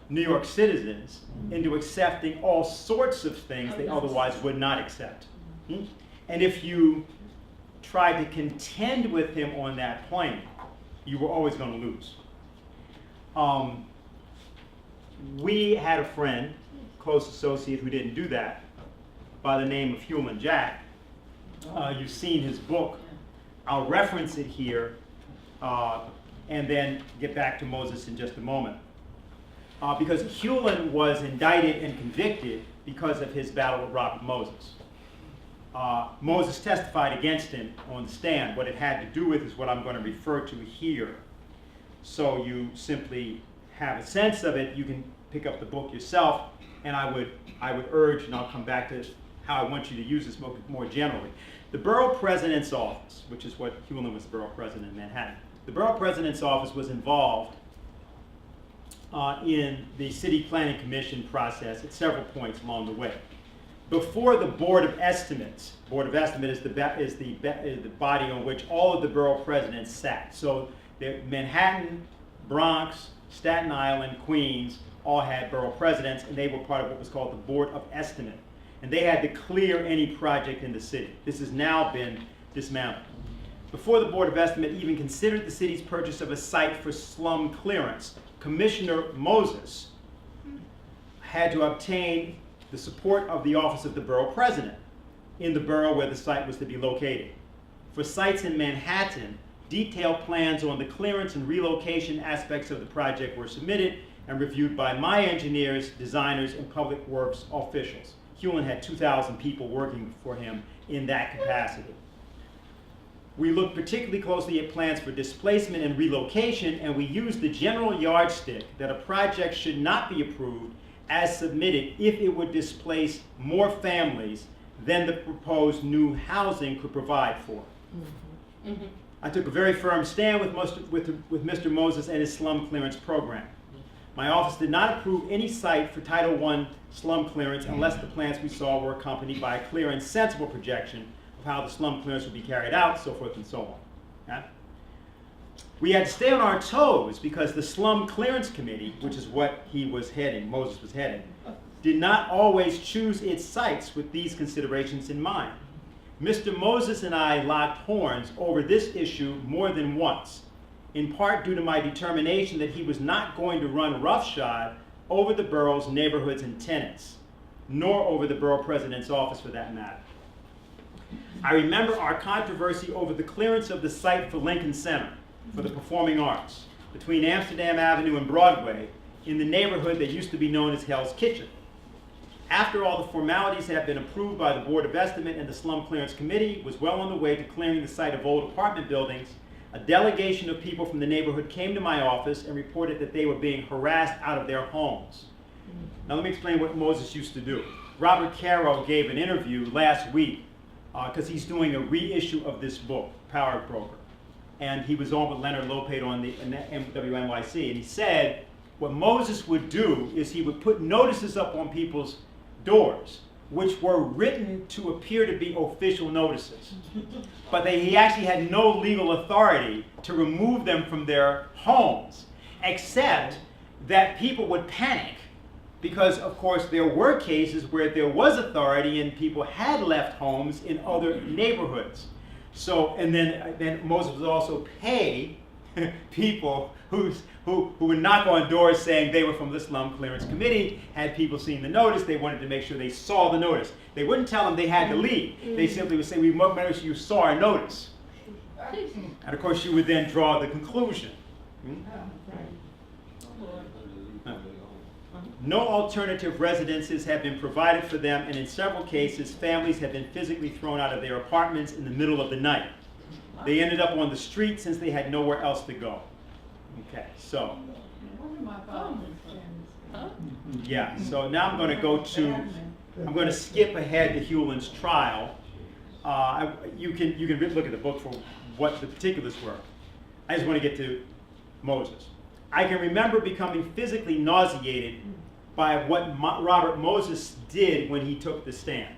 A: New York citizens into accepting all sorts of things they otherwise would not accept. And if you tried to contend with him on that plane, you were always going to lose. We had a friend, close associate, who didn't do that, by the name of Hewlin Jack. You've seen his book. I'll reference it here, and then get back to Moses in just a moment. Because Hewlin was indicted and convicted because of his battle with Robert Moses. Moses testified against him on the stand. What it had to do with is what I'm going to refer to here. So you simply have a sense of it. You can pick up the book yourself, and I would urge, and I'll come back to how I want you to use this more generally. The borough president's office, which is what Hewlin was the borough president in Manhattan. The borough president's office was involved in the city planning commission process at several points along the way. Before the Board of Estimates, Board of Estimate is the body on which all of the borough presidents sat. So Manhattan, Bronx, Staten Island, Queens all had borough presidents, and they were part of what was called the Board of Estimate. And they had to clear any project in the city. This has now been dismantled. Before the Board of Estimate even considered the city's purchase of a site for slum clearance, Commissioner Moses had to obtain the support of the office of the borough president in the borough where the site was to be located. For sites in Manhattan, detailed plans on the clearance and relocation aspects of the project were submitted and reviewed by my engineers, designers, and public works officials. Hewlin had 2,000 people working for him in that capacity. We looked particularly closely at plans for displacement and relocation, and we used the general yardstick that a project should not be approved as submitted if it would displace more families than the proposed new housing could provide for. I took a very firm stand with Mr. Moses and his slum clearance program. My office did not approve any site for Title I slum clearance unless the plans we saw were accompanied by a clear and sensible projection of how the slum clearance would be carried out, so forth and so on. Yeah? We had to stay on our toes because the Slum Clearance Committee, which is what he was heading, Moses was heading, did not always choose its sites with these considerations in mind. Mr. Moses and I locked horns over this issue more than once, in part due to my determination that he was not going to run roughshod over the borough's neighborhoods and tenants, nor over the borough president's office for that matter. I remember our controversy over the clearance of the site for Lincoln Center for the Performing Arts between Amsterdam Avenue and Broadway in the neighborhood that used to be known as Hell's Kitchen. After all the formalities had been approved by the Board of Estimate, and the Slum Clearance Committee was well on the way to clearing the site of old apartment buildings, a delegation of people from the neighborhood came to my office and reported that they were being harassed out of their homes. Now let me explain what Moses used to do. Robert Caro gave an interview last week because he's doing a reissue of this book, Power Broker. And he was on with Leonard Lopate on the WNYC, and he said what Moses would do is he would put notices up on people's doors, which were written to appear to be official notices. But he actually had no legal authority to remove them from their homes, except that people would panic because, of course, there were cases where there was authority and people had left homes in other neighborhoods. So, and then Moses would also pay people who would knock on doors saying they were from the Slum Clearance Committee, had people seen the notice, they wanted to make sure they saw the notice. They wouldn't tell them they had to leave. They simply would say, we must make sure you saw our notice. And of course you would then draw the conclusion. No alternative residences have been provided for them, and in several cases, families have been physically thrown out of their apartments in the middle of the night. They ended up on the street since they had nowhere else to go. Okay, so. Yeah, so now I'm going to go to, I'm going to skip ahead to Hewlin's trial. You can look at the book for what the particulars were. I just want to get to Moses. I can remember becoming physically nauseated by what Robert Moses did when he took the stand.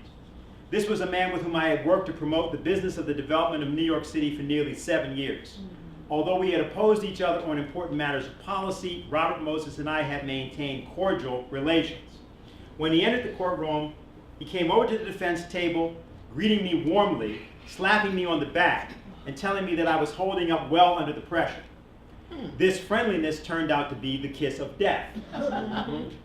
A: This was a man with whom I had worked to promote the business of the development of New York City for nearly 7 years. Although we had opposed each other on important matters of policy, Robert Moses and I had maintained cordial relations. When he entered the courtroom, he came over to the defense table, greeting me warmly, slapping me on the back, and telling me that I was holding up well under the pressure. This friendliness turned out to be the kiss of death.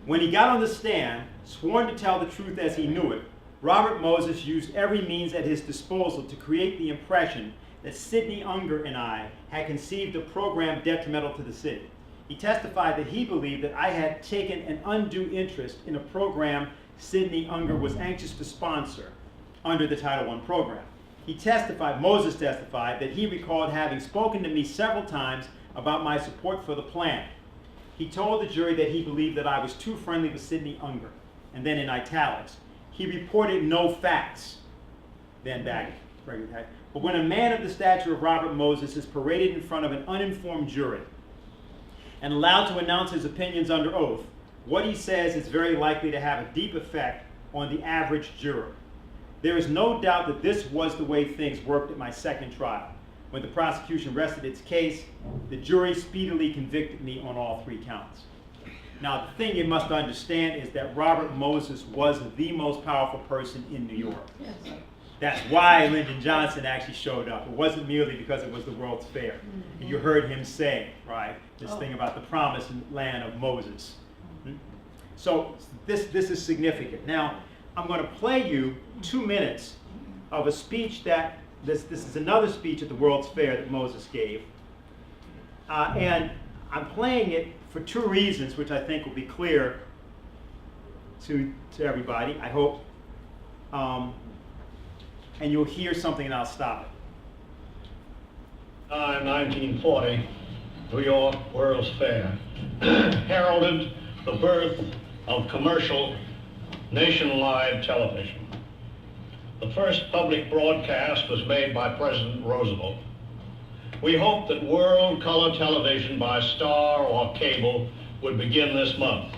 A: When he got on the stand, sworn to tell the truth as he knew it, Robert Moses used every means at his disposal to create the impression that Sidney Unger and I had conceived a program detrimental to the city. He testified that he believed that I had taken an undue interest in a program Sidney Unger was anxious to sponsor under the Title I program. Moses testified that he recalled having spoken to me several times about my support for the plan. He told the jury that he believed that I was too friendly with Sidney Unger, and then in italics, he reported no facts, then back. But when a man of the stature of Robert Moses is paraded in front of an uninformed jury and allowed to announce his opinions under oath, what he says is very likely to have a deep effect on the average juror. There is no doubt that this was the way things worked at my second trial. When the prosecution rested its case, the jury speedily convicted me on all 3 counts. Now, the thing you must understand is that Robert Moses was the most powerful person in New York.
H: Yes.
A: That's why Lyndon Johnson actually showed up. It wasn't merely because it was the World's Fair. And you heard him say, right, this thing about the promised land of Moses. So this is significant. Now, I'm going to play you 2 minutes of a speech that, this is another speech at the World's Fair that Moses gave. And I'm playing it for 2 reasons, which I think will be clear to everybody, I hope. And you'll hear something and I'll stop it.
F: 1940, New York World's Fair heralded the birth of commercial nationwide television. The first public broadcast was made by President Roosevelt. We hoped that world color television by star or cable would begin this month.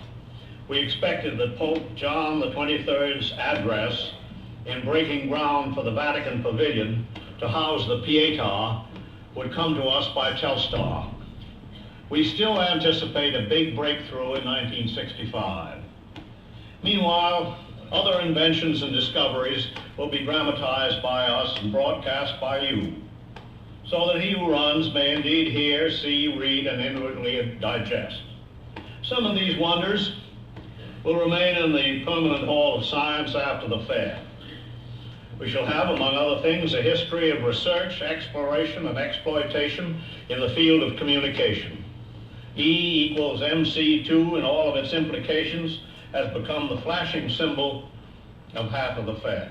F: We expected that Pope John the 23rd's address in breaking ground for the Vatican Pavilion to house the Pietà would come to us by Telstar. We still anticipate a big breakthrough in 1965. Meanwhile, other inventions and discoveries will be dramatized by us and broadcast by you, so that he who runs may indeed hear, see, read, and inwardly digest. Some of these wonders will remain in the permanent hall of science after the fair. We shall have, among other things, a history of research, exploration, and exploitation in the field of communication. E equals MC2 and all of its implications has become the flashing symbol of half of the fair.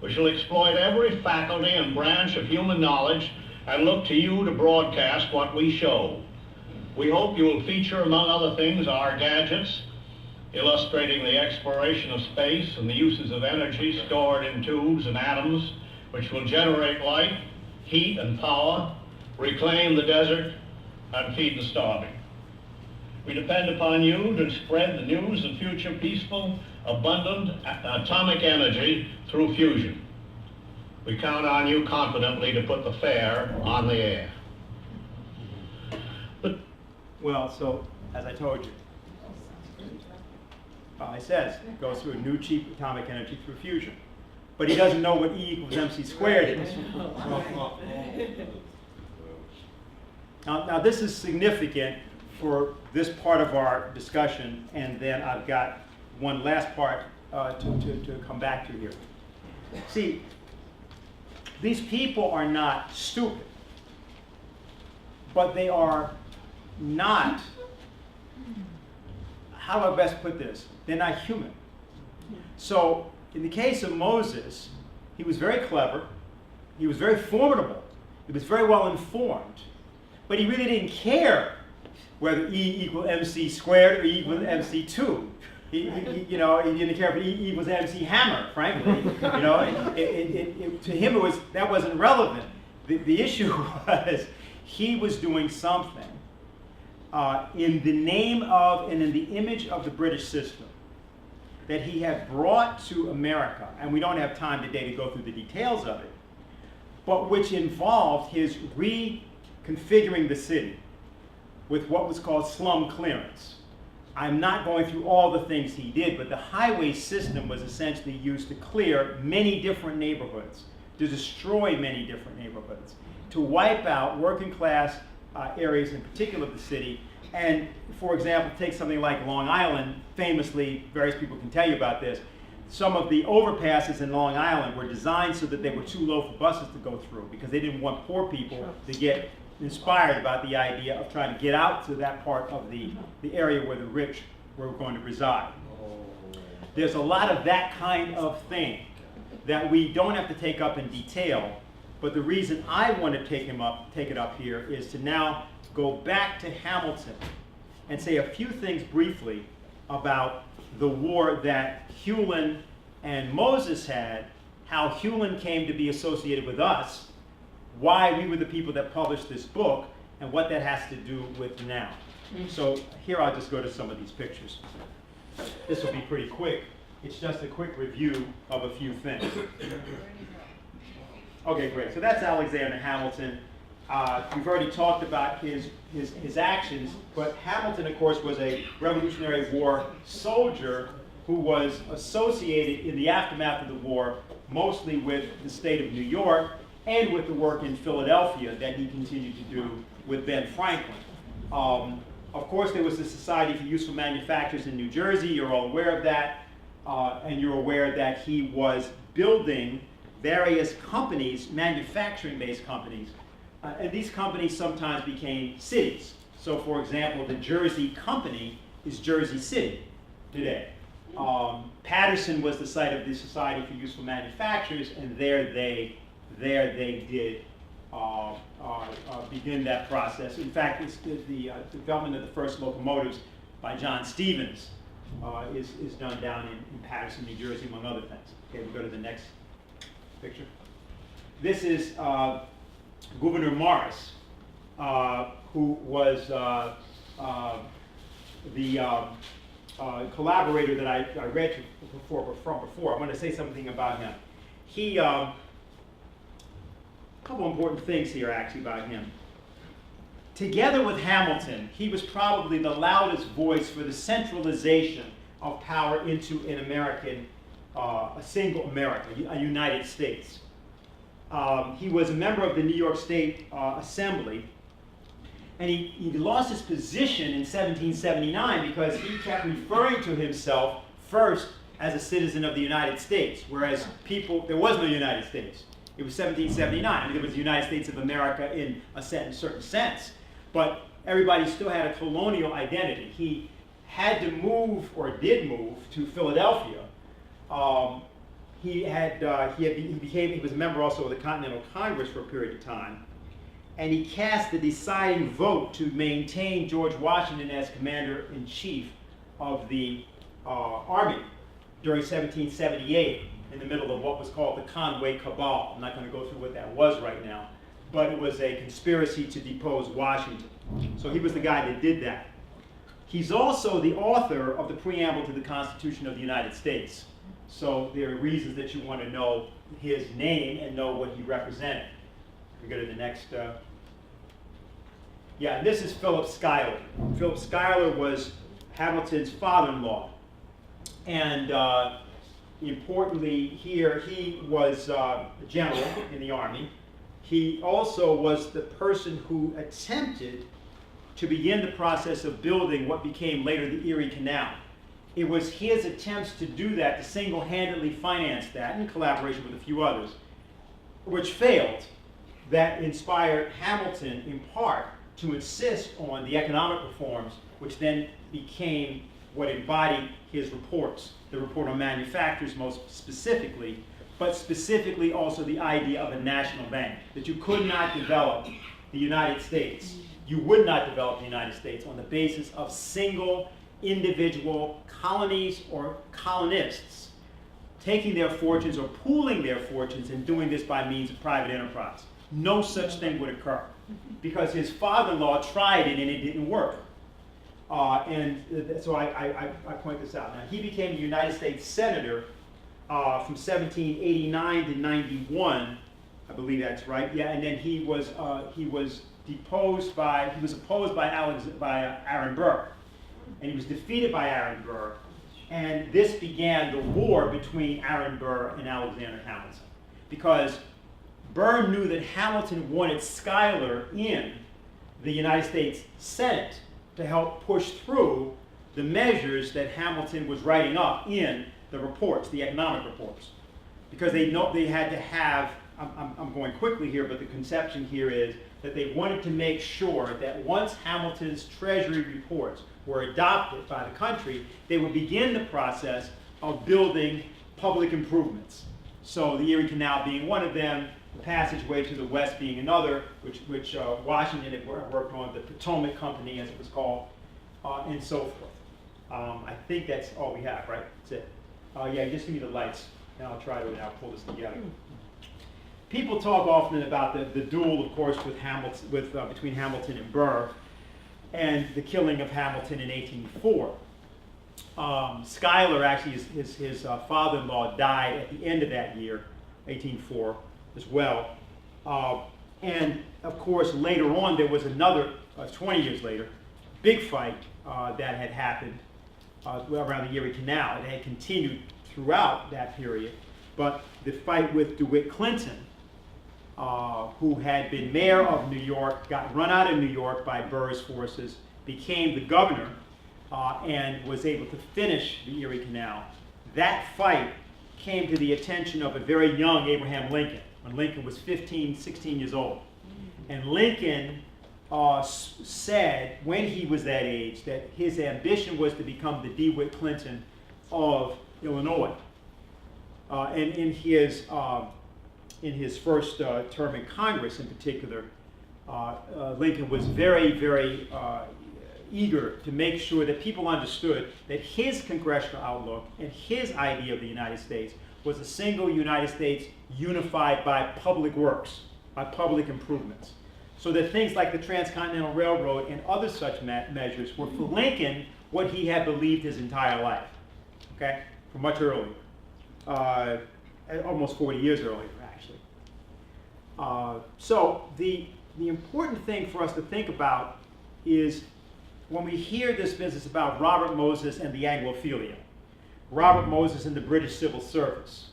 F: We shall exploit every faculty and branch of human knowledge and look to you to broadcast what we show. We hope you will feature, among other things, our gadgets, illustrating the exploration of space and the uses of energy stored in tubes and atoms, which will generate light, heat, and power, reclaim the desert, and feed the starving. We depend upon you to spread the news of future peaceful, abundant atomic energy through fusion. We count on you confidently to put the fair on the air.
A: Well, so, as I told you, it says it goes through a new cheap atomic energy through fusion. But he doesn't know what E equals MC squared is. Now this is significant for this part of our discussion, and then I've got one last part to come back to here. See, these people are not stupid, but they are not, how do I best put this? They're not human. So in the case of Moses, he was very clever, he was very formidable, he was very well informed, but he really didn't care whether E equals MC squared or E equals MC2. He didn't care if E equals MC hammer, frankly. To him, that wasn't relevant. The issue was he was doing something in the name of and in the image of the British system that he had brought to America, and we don't have time today to go through the details of it, but which involved his configuring the city with what was called slum clearance. I'm not going through all the things he did, but the highway system was essentially used to clear many different neighborhoods, to destroy many different neighborhoods, to wipe out working class areas in particular of the city. And for example, take something like Long Island, famously, various people can tell you about this, some of the overpasses in Long Island were designed so that they were too low for buses to go through because they didn't want poor people to get inspired about the idea of trying to get out to that part of the area where the rich were going to reside. There's a lot of that kind of thing that we don't have to take up in detail, but the reason I want to take it up here is to now go back to Hamilton and say a few things briefly about the war that Hewlin and Moses had, how Hewlin came to be associated with us, why we were the people that published this book, and what that has to do with now. So here I'll just go to some of these pictures. This will be pretty quick. It's just a quick review of a few things. Okay, great. So that's Alexander Hamilton. We've already talked about his actions, but Hamilton, of course, was a Revolutionary War soldier who was associated in the aftermath of the war mostly with the state of New York and with the work in Philadelphia that he continued to do with Ben Franklin. Of course, there was the Society for Useful Manufactures in New Jersey. You're all aware of that. And you're aware that he was building various companies, manufacturing-based companies. And these companies sometimes became cities. So, for example, the Jersey Company is Jersey City today. Patterson was the site of the Society for Useful Manufactures, and there they did begin that process. In fact, the development of the first locomotives by John Stevens is done down in Patterson, New Jersey, among other things. Okay, we'll go to the next picture. This is Gouverneur Morris, who was the collaborator that I read from before. I want to say something about him. He, a couple important things here actually about him. Together with Hamilton, he was probably the loudest voice for the centralization of power into an American, a single America, a United States. He was a member of the New York State Assembly, and he lost his position in 1779 because he kept referring to himself first as a citizen of the United States, whereas there was no United States. It was 1779. I mean, it was the United States of America in a certain sense, but everybody still had a colonial identity. He had to move, or did move, to Philadelphia. He was a member also of the Continental Congress for a period of time, and he cast the deciding vote to maintain George Washington as commander-in-chief of the Army during 1778, in the middle of what was called the Conway Cabal. I'm not going to go through what that was right now, but it was a conspiracy to depose Washington. So he was the guy that did that. He's also the author of the preamble to the Constitution of the United States. So there are reasons that you want to know his name and know what he represented. We go to the next. Yeah, this is Philip Schuyler. Philip Schuyler was Hamilton's father-in-law. And importantly here, he was a general in the Army. He also was the person who attempted to begin the process of building what became later the Erie Canal. It was his attempts to do that, to single-handedly finance that, in collaboration with a few others, which failed, that inspired Hamilton, in part, to insist on the economic reforms, which then became what embodied his reports. The report on manufacturers most specifically, but specifically also the idea of a national bank, that you could not develop the United States. You would not develop the United States on the basis of single individual colonies or colonists taking their fortunes or pooling their fortunes and doing this by means of private enterprise. No such thing would occur because his father-in-law tried it and it didn't work. So I point this out. Now, he became a United States Senator from 1789 to 91, I believe that's right. Yeah, and then he was opposed by Aaron Burr, and he was defeated by Aaron Burr, and this began the war between Aaron Burr and Alexander Hamilton, because Burr knew that Hamilton wanted Schuyler in the United States Senate to help push through the measures that Hamilton was writing up in the reports, the economic reports, because they had to have, I'm going quickly here, but the conception here is that they wanted to make sure that once Hamilton's Treasury reports were adopted by the country, they would begin the process of building public improvements. So the Erie Canal being one of them, the passageway to the west being another, which Washington had worked on, the Potomac Company, as it was called, and so forth. I think that's all we have, right? That's it. Yeah, just give me the lights, and I'll try to now pull this together. People talk often about the duel, of course, between Hamilton and Burr, and the killing of Hamilton in 1804. Schuyler, actually, his father-in-law died at the end of that year, 1804, as well. And of course, later on, there was another, 20 years later, big fight that had happened around the Erie Canal. It had continued throughout that period, but the fight with DeWitt Clinton, who had been mayor of New York, got run out of New York by Burr's forces, became the governor, and was able to finish the Erie Canal. That fight came to the attention of a very young Abraham Lincoln, when Lincoln was 15, 16 years old. And Lincoln said, when he was that age, that his ambition was to become the DeWitt Clinton of Illinois. And in his first term in Congress in particular, Lincoln was very, very eager to make sure that people understood that his congressional outlook and his idea of the United States was a single United States unified by public works, by public improvements. So that things like the Transcontinental Railroad and other such measures were for Lincoln what he had believed his entire life, okay, from much earlier, almost 40 years earlier, actually. So the important thing for us to think about is when we hear this business about Robert Moses and the Anglophilia, Robert Moses and the British Civil Service,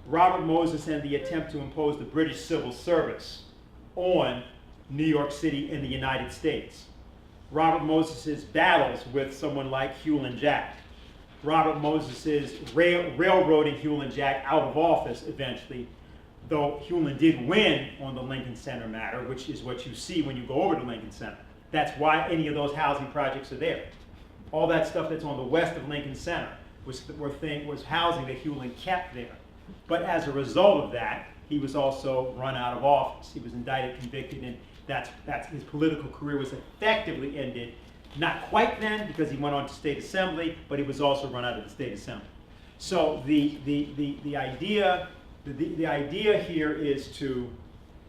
A: Robert Moses and the attempt to impose the British Civil Service on New York City and the United States, Robert Moses's battles with someone like Hewlin Jack, Robert Moses's railroading Hewlin Jack out of office eventually, though Hewlin did win on the Lincoln Center matter, which is what you see when you go over to Lincoln Center. That's why any of those housing projects are there. All that stuff that's on the west of Lincoln Center was housing that Hewlin kept there. But as a result of that, he was also run out of office. He was indicted, convicted, and that's his political career was effectively ended. Not quite then, because he went on to state assembly, but he was also run out of the state assembly. So the idea here is to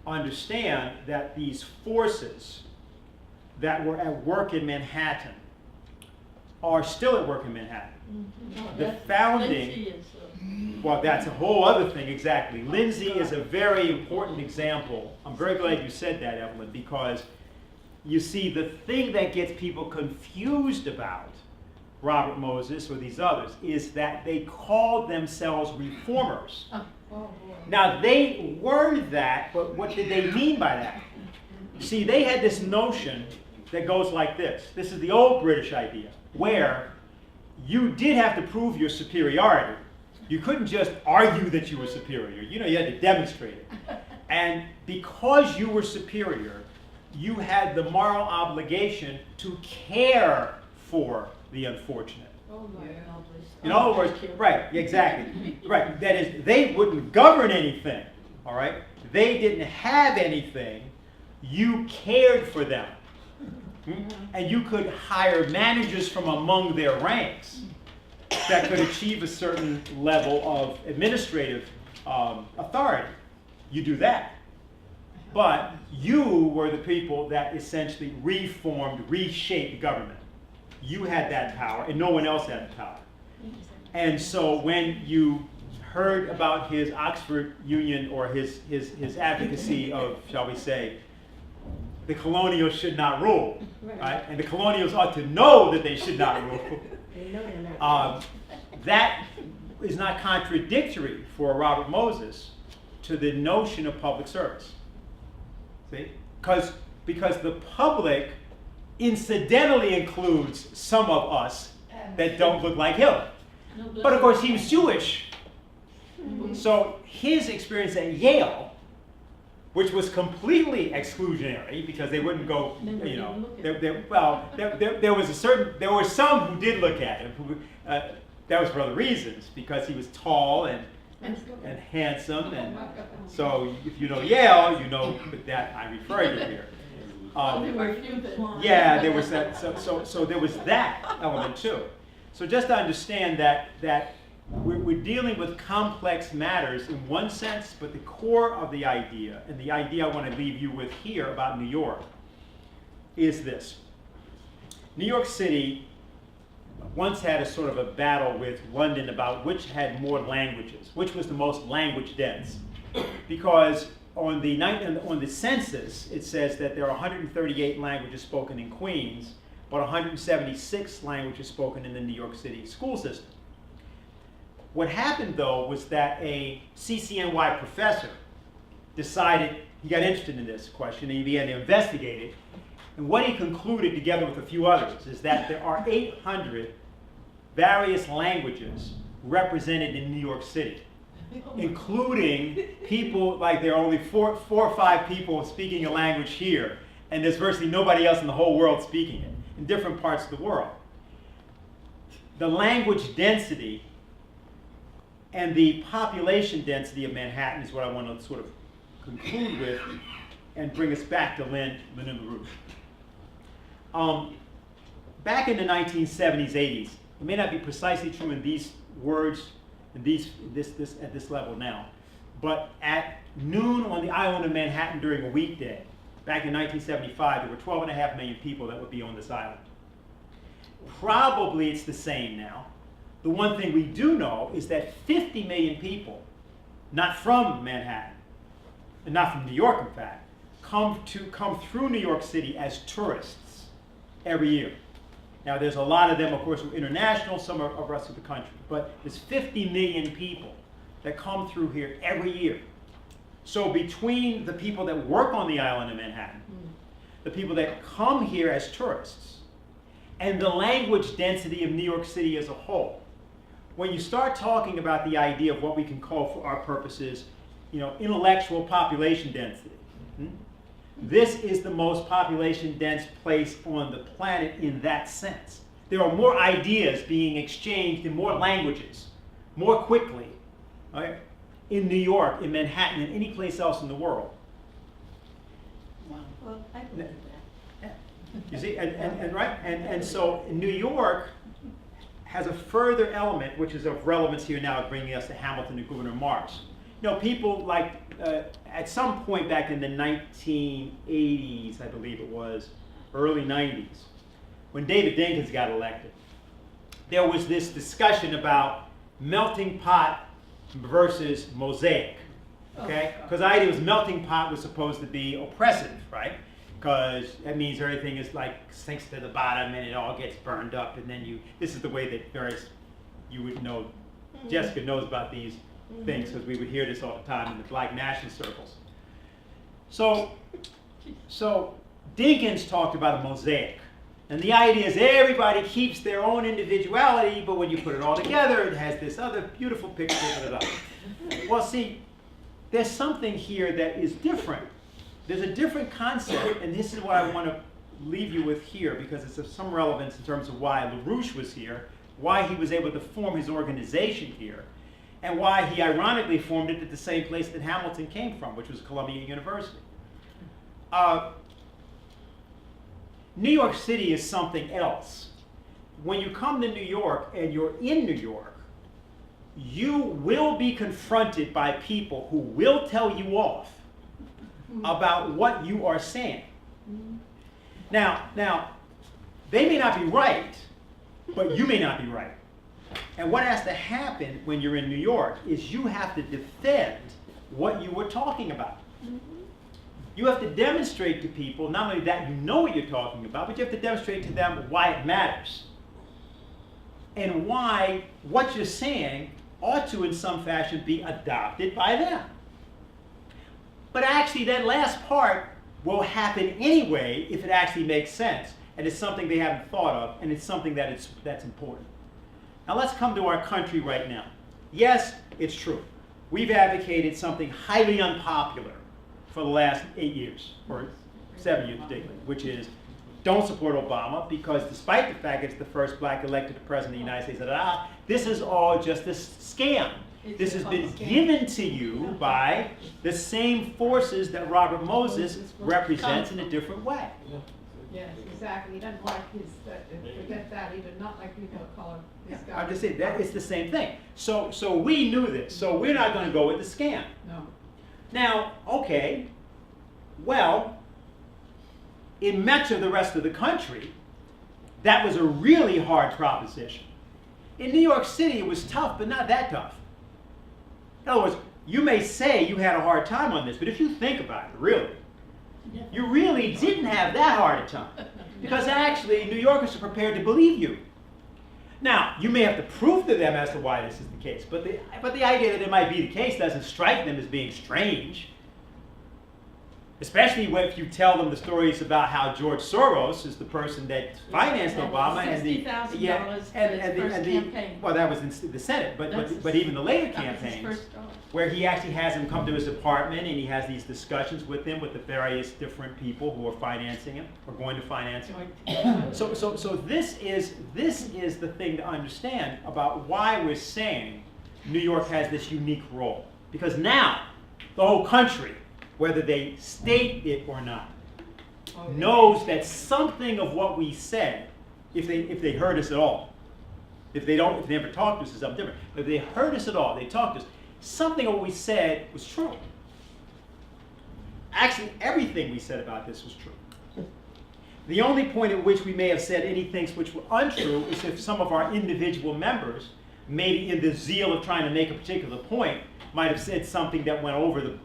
A: understand that these forces that were at work in Manhattan are still at work in Manhattan.
H: Mm-hmm.
A: The founding, well, that's a whole other thing, exactly. Lindsay is a very important example. I'm very glad you said that, Evelyn, because you see, the thing that gets people confused about Robert Moses or these others is that they called themselves reformers. Now, they were that, but what did they mean by that? See, they had this notion that goes like this. This is the old British idea, where you did have to prove your superiority. You couldn't just argue that you were superior. You know, you had to demonstrate it. And because you were superior, you had the moral obligation to care for the unfortunate.
H: Oh my God.
A: In other words, right, exactly. Right, that is, they wouldn't govern anything, all right? They didn't have anything. You cared for them. And you could hire managers from among their ranks that could achieve a certain level of administrative authority. You do that. But you were the people that essentially reformed, reshaped government. You had that power, and no one else had the power. And so when you heard about his Oxford Union or his advocacy of, shall we say, the colonials should not rule,
H: Right.
A: right? And the colonials ought to know that they should not rule.
H: They know they're not.
A: That is not contradictory for Robert Moses to the notion of public service. See? Because the public incidentally includes some of us that don't look like him. But of course, he was Jewish. So his experience at Yale, which was completely exclusionary because they wouldn't go, you know, there were some who did look at him. Who, that was for other reasons, because he was tall and handsome, and so if you know Yale, you know that I'm referring to here. Yeah, there was that. So there was that element too. So just to understand that we're dealing with complex matters in one sense, but the core of the idea, and the idea I want to leave you with here about New York, is this. New York City once had a sort of a battle with London about which had more languages, which was the most language dense. Because on the census, it says that there are 138 languages spoken in Queens, but 176 languages spoken in the New York City school system. What happened, though, was that a CCNY professor decided, he got interested in this question, and he began to investigate it. And what he concluded, together with a few others, is that there are 800 various languages represented in New York City, including people, like there are only four or five people speaking a language here, and there's virtually nobody else in the whole world speaking it, in different parts of the world. The language density and the population density of Manhattan is what I want to sort of conclude with and bring us back to Lynn and LaRouche. Back in the 1970s, 80s, it may not be precisely true in these words, at this level now, but at noon on the island of Manhattan during a weekday, back in 1975, there were 12.5 million people that would be on this island. Probably it's the same now. The one thing we do know is that 50 million people, not from Manhattan, and not from New York, in fact, come through New York City as tourists every year. Now, there's a lot of them, of course, who are international, some are of the rest of the country, but there's 50 million people that come through here every year. So between the people that work on the island of Manhattan, the people that come here as tourists, and the language density of New York City as a whole, when you start talking about the idea of what we can call for our purposes, you know, intellectual population density, this is the most population dense place on the planet in that sense. There are more ideas being exchanged in more languages, more quickly, right, in New York, in Manhattan, than any place else in the world.
H: Well, I believe that.
A: You see, and so New York has a further element, which is of relevance here now, bringing us to Hamilton and Gouverneur Morris. You know, people like, at some point back in the 1980s, I believe it was, early 90s, when David Dinkins got elected, there was this discussion about melting pot versus mosaic, okay? Because the idea was melting pot was supposed to be oppressive, right? Because that means everything is like sinks to the bottom and it all gets burned up, and then this is the way that you would know, Jessica knows about these things, because we would hear this all the time in the Black nationalist circles. So Dinkins talked about a mosaic. And the idea is everybody keeps their own individuality, but when you put it all together, it has this other beautiful picture. Well, see, there's something here that is different. There's a different concept, and this is what I want to leave you with here, because it's of some relevance in terms of why LaRouche was here, why he was able to form his organization here, and why he ironically formed it at the same place that Hamilton came from, which was Columbia University. New York City is something else. When you come to New York and you're in New York, you will be confronted by people who will tell you off about what you are saying. Now, they may not be right, but you may not be right. And what has to happen when you're in New York is you have to defend what you were talking about. You have to demonstrate to people, not only that you know what you're talking about, but you have to demonstrate to them why it matters. And why what you're saying ought to, in some fashion, be adopted by them. But actually, that last part will happen anyway if it actually makes sense. And it's something they haven't thought of, and it's something that's important. Now let's come to our country right now. Yes, it's true. We've advocated something highly unpopular for the last 8 years, or 7 years particularly, which is don't support Obama, because despite the fact it's the first black elected president of the United States, this is all just a scam. This has been given to you by the same forces that Robert Moses represents in a different way.
I: Yes, exactly. He doesn't like his, forget that, he did not like people of color.
A: I'm just saying that it's the same thing. So we knew this, so we're not going to go with the scam.
I: No.
A: Now, okay, well, in much of the rest of the country, that was a really hard proposition. In New York City, it was tough, but not that tough. In other words, you may say you had a hard time on this, but if you think about it, really, you really didn't have that hard a time. Because actually, New Yorkers are prepared to believe you. Now, you may have to prove to them as to why this is the case, but the idea that it might be the case doesn't strike them as being strange. Especially if you tell them the stories about how George Soros is the person that financed Obama and the
I: campaign.
A: well, that was in the Senate, but even the later campaigns, where he actually has him come to his apartment and he has these discussions with him, with the various different people who are financing him or going to finance him. So this is the thing to understand about why we're saying New York has this unique role, because now the whole country, whether they state it or not, knows that something of what we said, if they heard us at all, if they never talked to us, is something different. But if they heard us at all, they talked to us, something of what we said was true. Actually, everything we said about this was true. The only point at which we may have said anything which were untrue is if some of our individual members, maybe in the zeal of trying to make a particular point, might have said something that went over the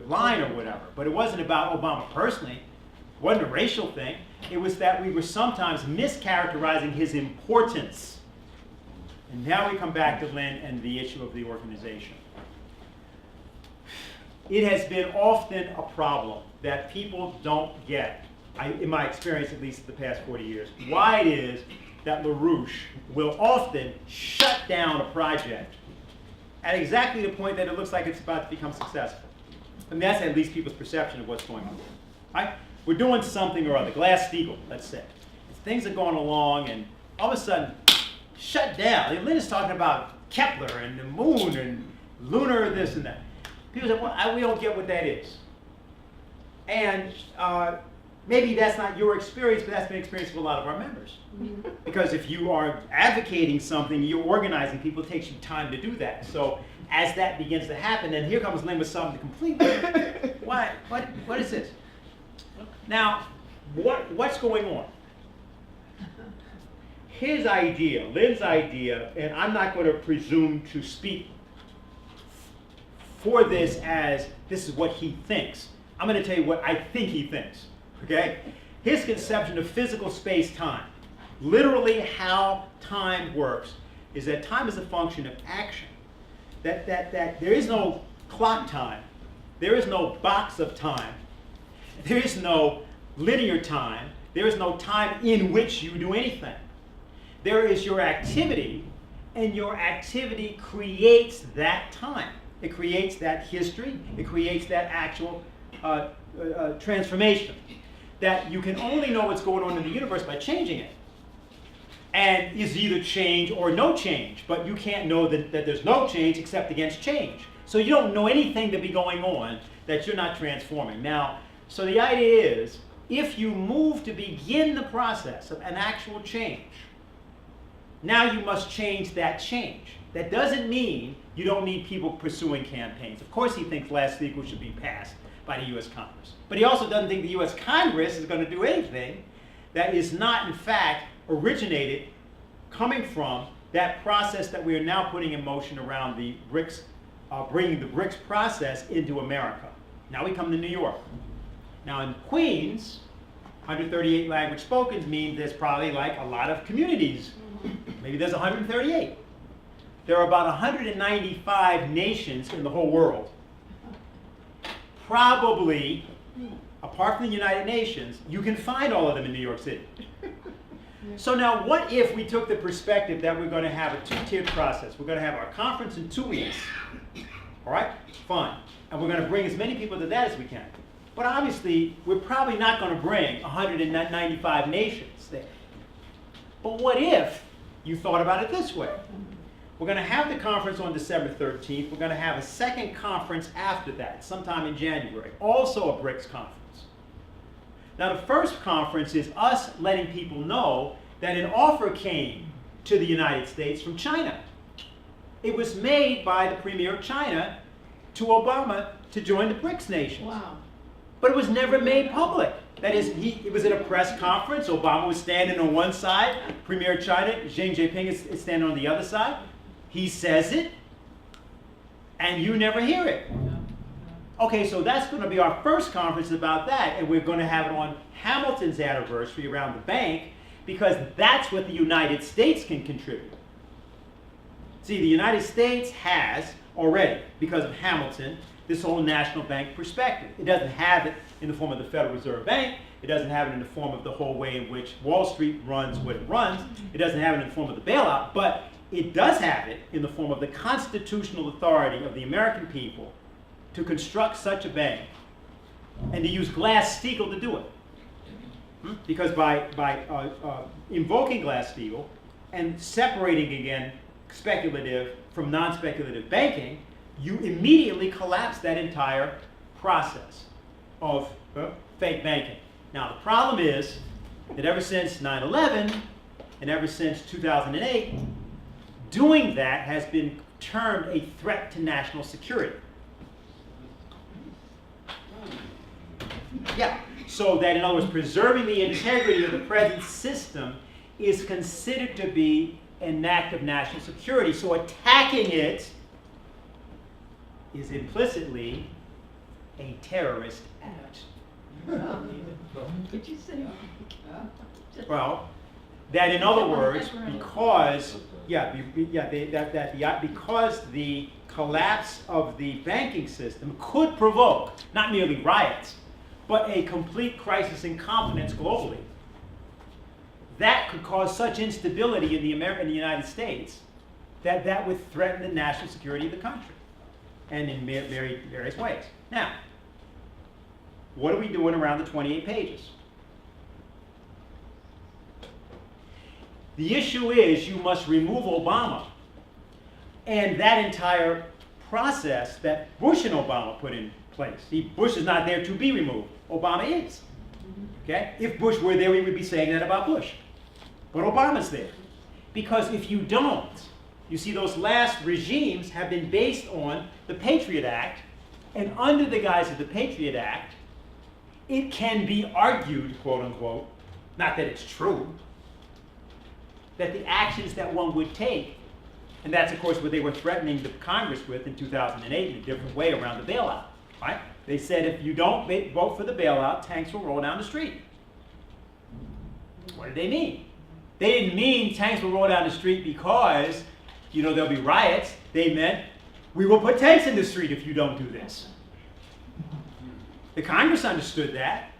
A: line or whatever. But it wasn't about Obama personally. It wasn't a racial thing. It was that we were sometimes mischaracterizing his importance. And now we come back to Lynn and the issue of the organization. It has been often a problem that people don't get, in my experience at least the past 40 years, why it is that LaRouche will often shut down a project at exactly the point that it looks like it's about to become successful. And that's at least people's perception of what's going on. Right? We're doing something or other, Glass-Steagall, let's say. Things are going along, and all of a sudden, shut down. Lynn is talking about Kepler and the moon and lunar this and that. People say, well, we don't get what that is. And maybe that's not your experience, but that's been the experience of a lot of our members. Because if you are advocating something, you're organizing people, it takes you time to do that. So as that begins to happen, then here comes Lynn with something completely, what is this? Now, what's going on? His idea, Lynn's idea, and I'm not going to presume to speak for this as this is what he thinks. I'm going to tell you what I think he thinks, okay? His conception of physical space-time, literally how time works, is that time is a function of action. That there is no clock time, there is no box of time, there is no linear time, there is no time in which you do anything. There is your activity, and your activity creates that time. It creates that history, it creates that actual transformation. That you can only know what's going on in the universe by changing it. And is either change or no change, but you can't know that there's no change except against change. So you don't know anything to be going on that you're not transforming. Now, so the idea is, if you move to begin the process of an actual change, now you must change that change. That doesn't mean you don't need people pursuing campaigns. Of course he thinks Glass-Steagall should be passed by the U.S. Congress. But he also doesn't think the U.S. Congress is going to do anything that is not, in fact, originated, coming from that process that we are now putting in motion around the BRICS, bringing the BRICS process into America. Now we come to New York. Now in Queens, 138 language spoken means there's probably like a lot of communities. Maybe there's 138. There are about 195 nations in the whole world. Probably, apart from the United Nations, you can find all of them in New York City. So now what if we took the perspective that we're going to have a two-tiered process? We're going to have our conference in 2 weeks. All right? Fine. And we're going to bring as many people to that as we can. But obviously, we're probably not going to bring 195 nations there. But what if you thought about it this way? We're going to have the conference on December 13th. We're going to have a second conference after that, sometime in January, also a BRICS conference. Now, the first conference is us letting people know that an offer came to the United States from China. It was made by the Premier of China to Obama to join the BRICS nations.
I: Wow.
A: But it was never made public. That is, it was at a press conference. Obama was standing on one side. Premier of China, Xi Jinping, is standing on the other side. He says it, and you never hear it. Okay, so that's going to be our first conference about that, and we're going to have it on Hamilton's anniversary around the bank, because that's what the United States can contribute. See, the United States has already, because of Hamilton, this whole national bank perspective. It doesn't have it in the form of the Federal Reserve Bank. It doesn't have it in the form of the whole way in which Wall Street runs what it runs. It doesn't have it in the form of the bailout, but it does have it in the form of the constitutional authority of the American people to construct such a bank and to use Glass-Steagall to do it. Because by invoking Glass-Steagall and separating again speculative from non-speculative banking, you immediately collapse that entire process of fake banking. Now the problem is that ever since 9/11 and ever since 2008, doing that has been termed a threat to national security. Yeah, so that in other words, preserving the integrity of the present system is considered to be an act of national security. So attacking it is implicitly a terrorist act.
H: Did you say?
A: Well, that in other words, because because the collapse of the banking system could provoke not merely riots, but a complete crisis in confidence globally. That could cause such instability in the United States that would threaten the national security of the country, and in various ways. Now, what are we doing around the 28 pages? The issue is you must remove Obama and that entire process that Bush and Obama put in place. See, Bush is not there to be removed. Obama is. Okay? If Bush were there, we would be saying that about Bush. But Obama's there. Because if you don't, you see those last regimes have been based on the Patriot Act, and under the guise of the Patriot Act, it can be argued, quote unquote, not that it's true, that the actions that one would take, and that's of course what they were threatening the Congress with in 2008 in a different way around the bailout, right? They said if you don't vote for the bailout, tanks will roll down the street. What did they mean? They didn't mean tanks will roll down the street because, there'll be riots. They meant we will put tanks in the street if you don't do this. The Congress understood that.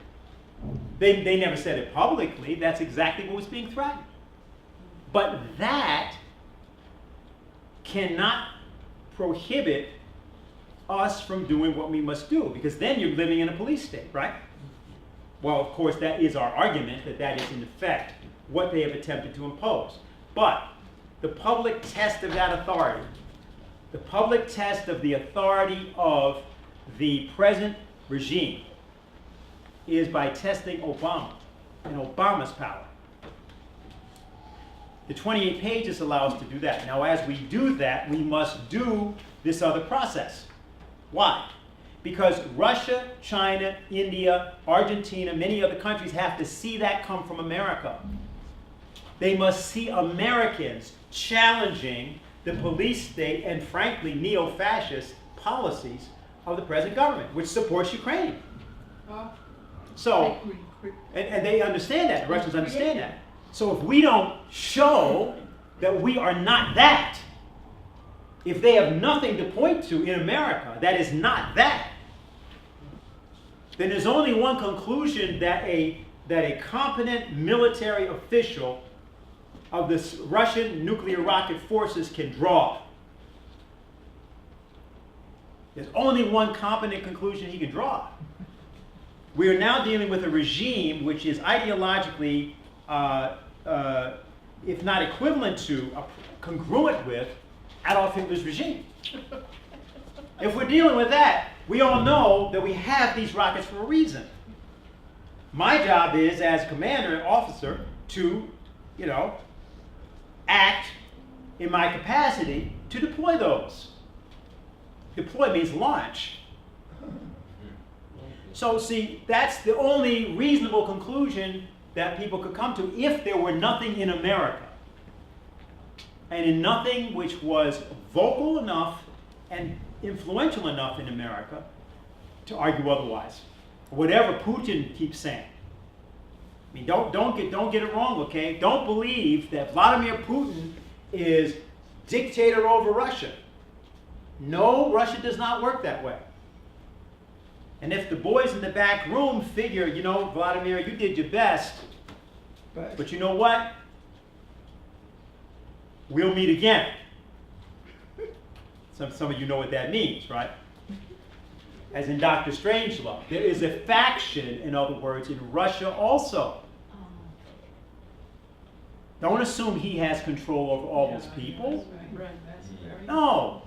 A: They never said it publicly. That's exactly what was being threatened. But that cannot prohibit us from doing what we must do, because then you're living in a police state, right? Well, of course, that is our argument, that is in effect what they have attempted to impose. But the public test of that authority, the public test of the authority of the present regime, is by testing Obama and Obama's power. The 28 pages allow us to do that. Now, as we do that, we must do this other process. Why? Because Russia, China, India, Argentina, many other countries have to see that come from America. They must see Americans challenging the police state and, frankly, neo-fascist policies of the present government, which supports Ukraine. So, and they understand that, the Russians understand that. So if we don't show that we are not that, if they have nothing to point to in America that is not that, then there's only one conclusion that a competent military official of the Russian nuclear rocket forces can draw. There's only one competent conclusion he can draw. We are now dealing with a regime which is ideologically, if not equivalent to, congruent with Adolf Hitler's regime. If we're dealing with that, we all know that we have these rockets for a reason. My job is, as commander and officer, to, act in my capacity to deploy those. Deploy means launch. So see, that's the only reasonable conclusion that people could come to if there were nothing in America. And in nothing which was vocal enough and influential enough in America to argue otherwise. Whatever Putin keeps saying. I mean, don't get it wrong, okay? Don't believe that Vladimir Putin is dictator over Russia. No, Russia does not work that way. And if the boys in the back room figure, Vladimir, you did your best, but you know what? We'll meet again. Some of you know what that means, right? As in Dr. Strangelove. There is a faction, in other words, in Russia also. Don't assume he has control over all those people. No.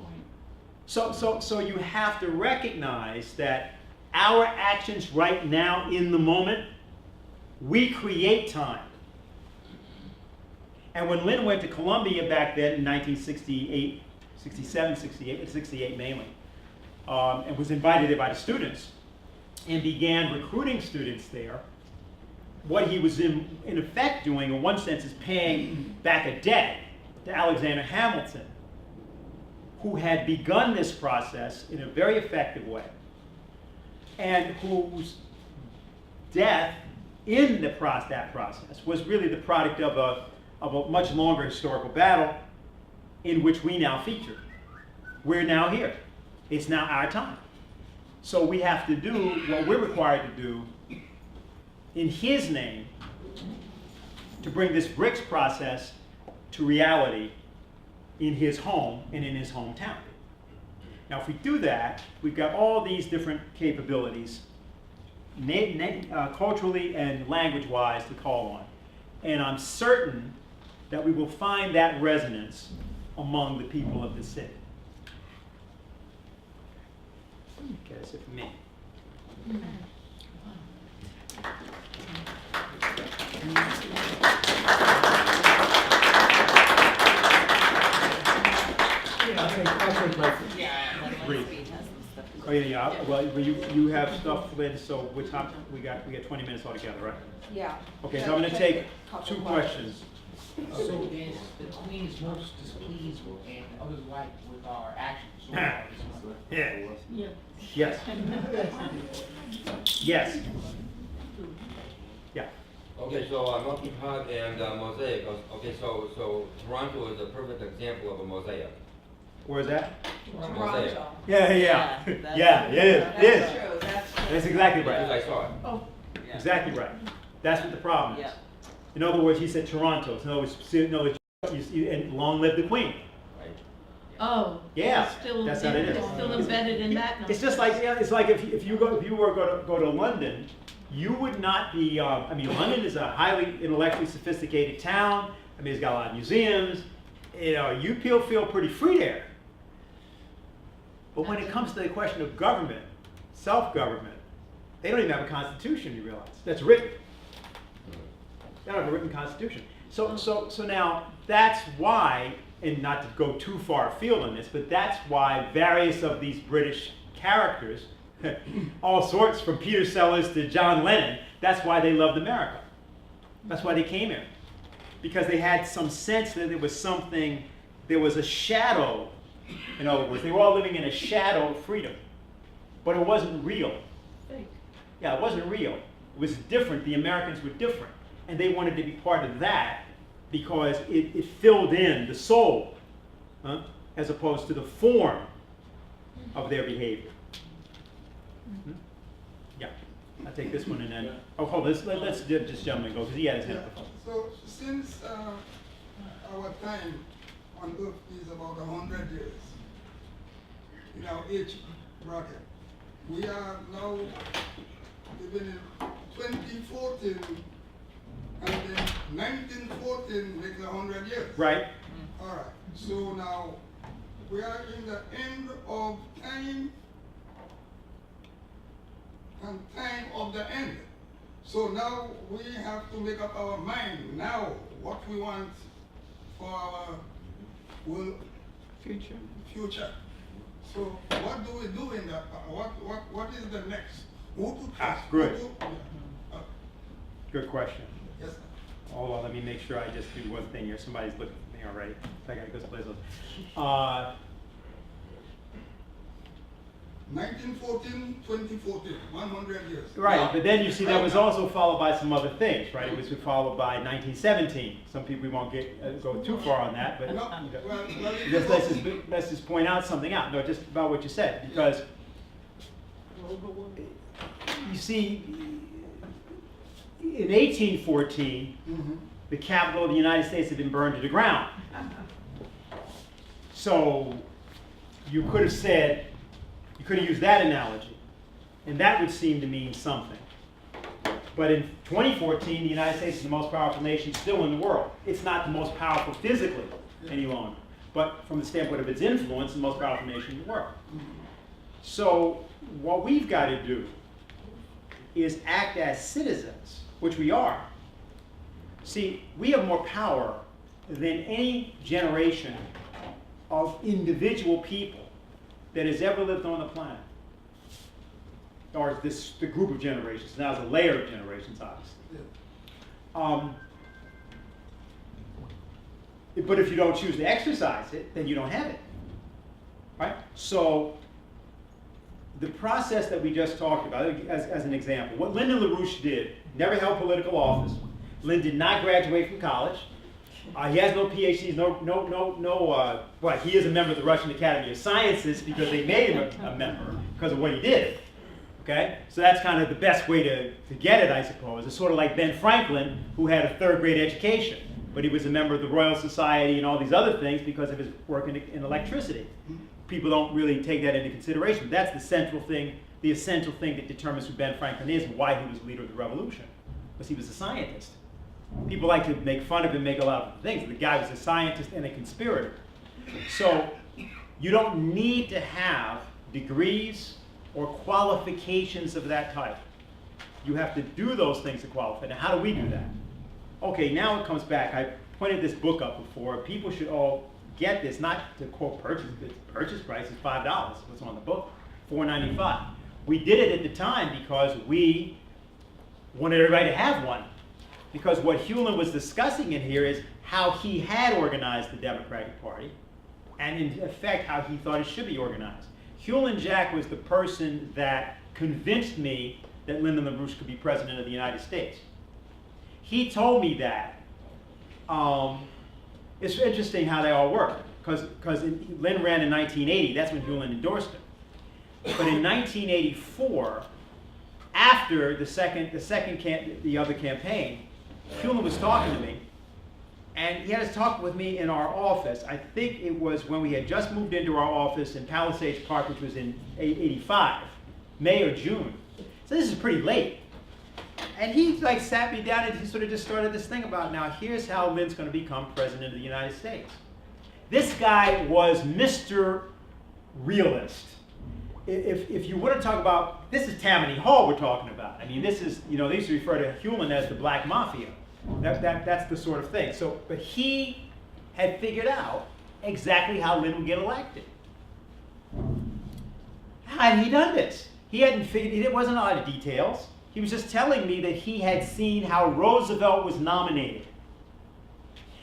A: So you have to recognize that our actions right now in the moment, we create time. And when Lynn went to Columbia back then in 1968, 67, 68 mainly, and was invited there by the students, and began recruiting students there, what he was in effect doing, in one sense, is paying back a debt to Alexander Hamilton, who had begun this process in a very effective way, and whose death in that process was really the product of a much longer historical battle in which we now feature. We're now here. It's now our time. So we have to do what we're required to do in his name to bring this BRICS process to reality in his home and in his hometown. Now, if we do that, we've got all these different capabilities, culturally and language-wise, to call on. And I'm certain that we will find that resonance among the people of the city. Okay, that's it for me. Oh yeah. Well, you have stuff, Lynn. So what time? We got 20 minutes altogether, right?
J: Yeah.
A: Okay, so I'm going to take two questions.
K: So then the Queen is most displeased and others like with our actions. So far this month.
A: Yeah. Yes. Yes. Yeah.
L: Okay, so Melting Pot and Mosaic. Okay, so Toronto is a perfect example of a mosaic.
A: Where is that?
L: Mosaic.
A: Yeah. Yeah, it is. It is. That's exactly right.
L: Because I saw it.
I: Oh.
A: Exactly right. That's what the problem is. In other words, he said Toronto. In other words, and long live the Queen.
H: Oh.
A: Yeah,
H: It's still,
A: that's how it is.
H: It's still embedded in that number.
A: It's just like, it's like if you were going to go to London, you would not be. I mean, London is a highly intellectually sophisticated town. I mean, it's got a lot of museums. You feel pretty free there. But when it comes to the question of government, self-government, they don't even have a constitution. You realize that's written. They don't have a written constitution. So now that's why, and not to go too far afield on this, but that's why various of these British characters, all sorts from Peter Sellers to John Lennon, that's why they loved America. That's why they came here. Because they had some sense that there was a shadow. In other words, they were all living in a shadow of freedom. But it wasn't real.
H: Fake.
A: Yeah, it wasn't real. was different. The Americans were different. And they wanted to be part of that because it filled in the soul, as opposed to the form of their behavior. Yeah, I'll take this one and then, oh, hold on, let's just gentleman go, because he had his hand up.
J: So since our time on Earth is about 100 years, in our age bracket, we are now living in 2014, and then 1914 makes 100 years.
A: Right.
J: All right. So now we are in the end of time and time of the end. So now we have to make up our mind now what we want for our world future. So what do we do in that? What is the next? Who to trust?
A: Good.
J: Who to,
A: Good question.
J: yes, sir.
A: Hold on, let me make sure I just do one thing here. Somebody's looking for me already. I gotta go someplace else.
J: 1914, 2014, 100 years.
A: Right, but then you see that was also followed by some other things, right? It was followed by 1917. Some people won't go too far on that, but
J: No,
A: let's just point out something out. No, just about what you said, because you see, in 1814, the capital of the United States had been burned to the ground. So you could have said, you could have used that analogy, and that would seem to mean something. But in 2014, the United States is the most powerful nation still in the world. It's not the most powerful physically any longer, but from the standpoint of its influence, the most powerful nation in the world. So what we've got to do is act as citizens, which we are. See, we have more power than any generation of individual people that has ever lived on the planet. Or the group of generations. Now it's a layer of generations, obviously. But if you don't choose to exercise it, then you don't have it. Right? So the process that we just talked about, as an example, what Lyndon LaRouche did, never held political office. Lynn did not graduate from college. He has no PhDs, well, he is a member of the Russian Academy of Sciences because they made him a member because of what he did. Okay? So that's kind of the best way to get it, I suppose. It's sort of like Ben Franklin, who had a third-grade education, but he was a member of the Royal Society and all these other things because of his work in electricity. People don't really take that into consideration. That's the central thing, the essential thing that determines who Ben Franklin is and why he was leader of the revolution, because he was a scientist. People like to make fun of him, make a lot of things. The guy was a scientist and a conspirator. So you don't need to have degrees or qualifications of that type. You have to do those things to qualify. Now, how do we do that? Okay, now it comes back. I pointed this book up before. People should all get this, not to quote purchase. The purchase price is $5. What's on the book? $4.95. We did it at the time because we wanted everybody to have one. Because what Hewlin was discussing in here is how he had organized the Democratic Party, and in effect how he thought it should be organized. Hewlin Jack was the person that convinced me that Lyndon LaRouche could be president of the United States. He told me that. It's interesting how they all work, because Lynn ran in 1980, that's when Hewlin endorsed him. But in 1984, after the other campaign, Hewlin was talking to me, and he had us talk with me in our office. I think it was when we had just moved into our office in Palisades Park, which was in '85, May or June. So this is pretty late. And he like sat me down and he sort of just started this thing about, now here's how Lynn's going to become president of the United States. This guy was Mr. Realist. If you want to talk about, this is Tammany Hall we're talking about. I mean, this is, they used to refer to Hewlin as the Black Mafia. That's the sort of thing. So, but he had figured out exactly how Lynn would get elected. How had he done this? He hadn't figured, it wasn't a lot of details. He was just telling me that he had seen how Roosevelt was nominated.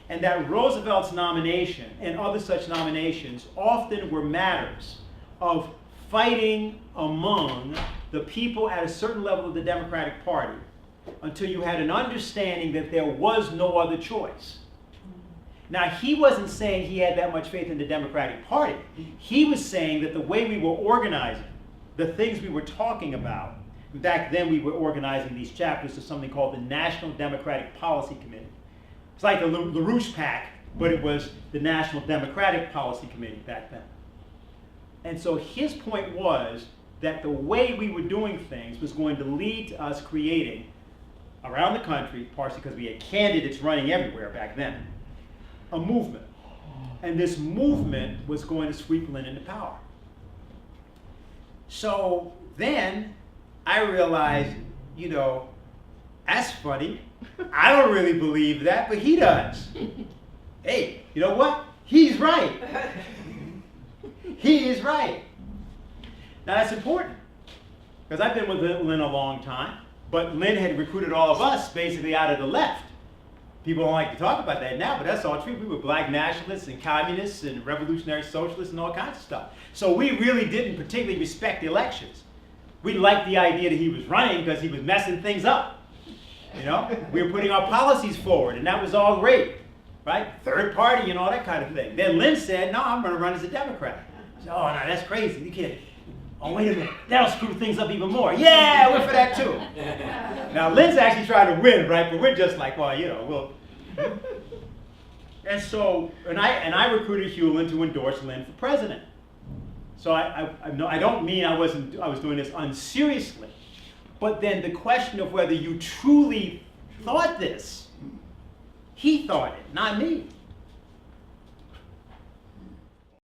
A: And that Roosevelt's nomination and other such nominations often were matters of fighting among the people at a certain level of the Democratic Party until you had an understanding that there was no other choice. Now, he wasn't saying he had that much faith in the Democratic Party. He was saying that the way we were organizing, the things we were talking about, back then we were organizing these chapters to something called the National Democratic Policy Committee. It's like the LaRouchePAC, but it was the National Democratic Policy Committee back then. And so his point was that the way we were doing things was going to lead to us creating, around the country, partially because we had candidates running everywhere back then, a movement. And this movement was going to sweep Lynn into power. So then I realized, you know, that's funny. I don't really believe that, but he does. Hey, you know what? He's right. He is right. Now that's important, because I've been with Lynn a long time, but Lynn had recruited all of us basically out of the left. People don't like to talk about that now, but that's all true. We were black nationalists and communists and revolutionary socialists and all kinds of stuff. So we really didn't particularly respect the elections. We liked the idea that he was running because he was messing things up. You know, we were putting our policies forward, and that was all great, right? Third party and all that kind of thing. Then Lynn said, no, I'm going to run as a Democrat. I said, oh, no, that's crazy. You can't. Oh, wait a minute. That'll screw things up even more. Yeah, we're for that too. Now, Lynn's actually trying to win, right? But we're just like, well, you know, we'll. And so, and I recruited Hewlin to endorse Lynn for president. So I don't mean I was doing this unseriously. But then the question of whether you truly thought this, he thought it, not me.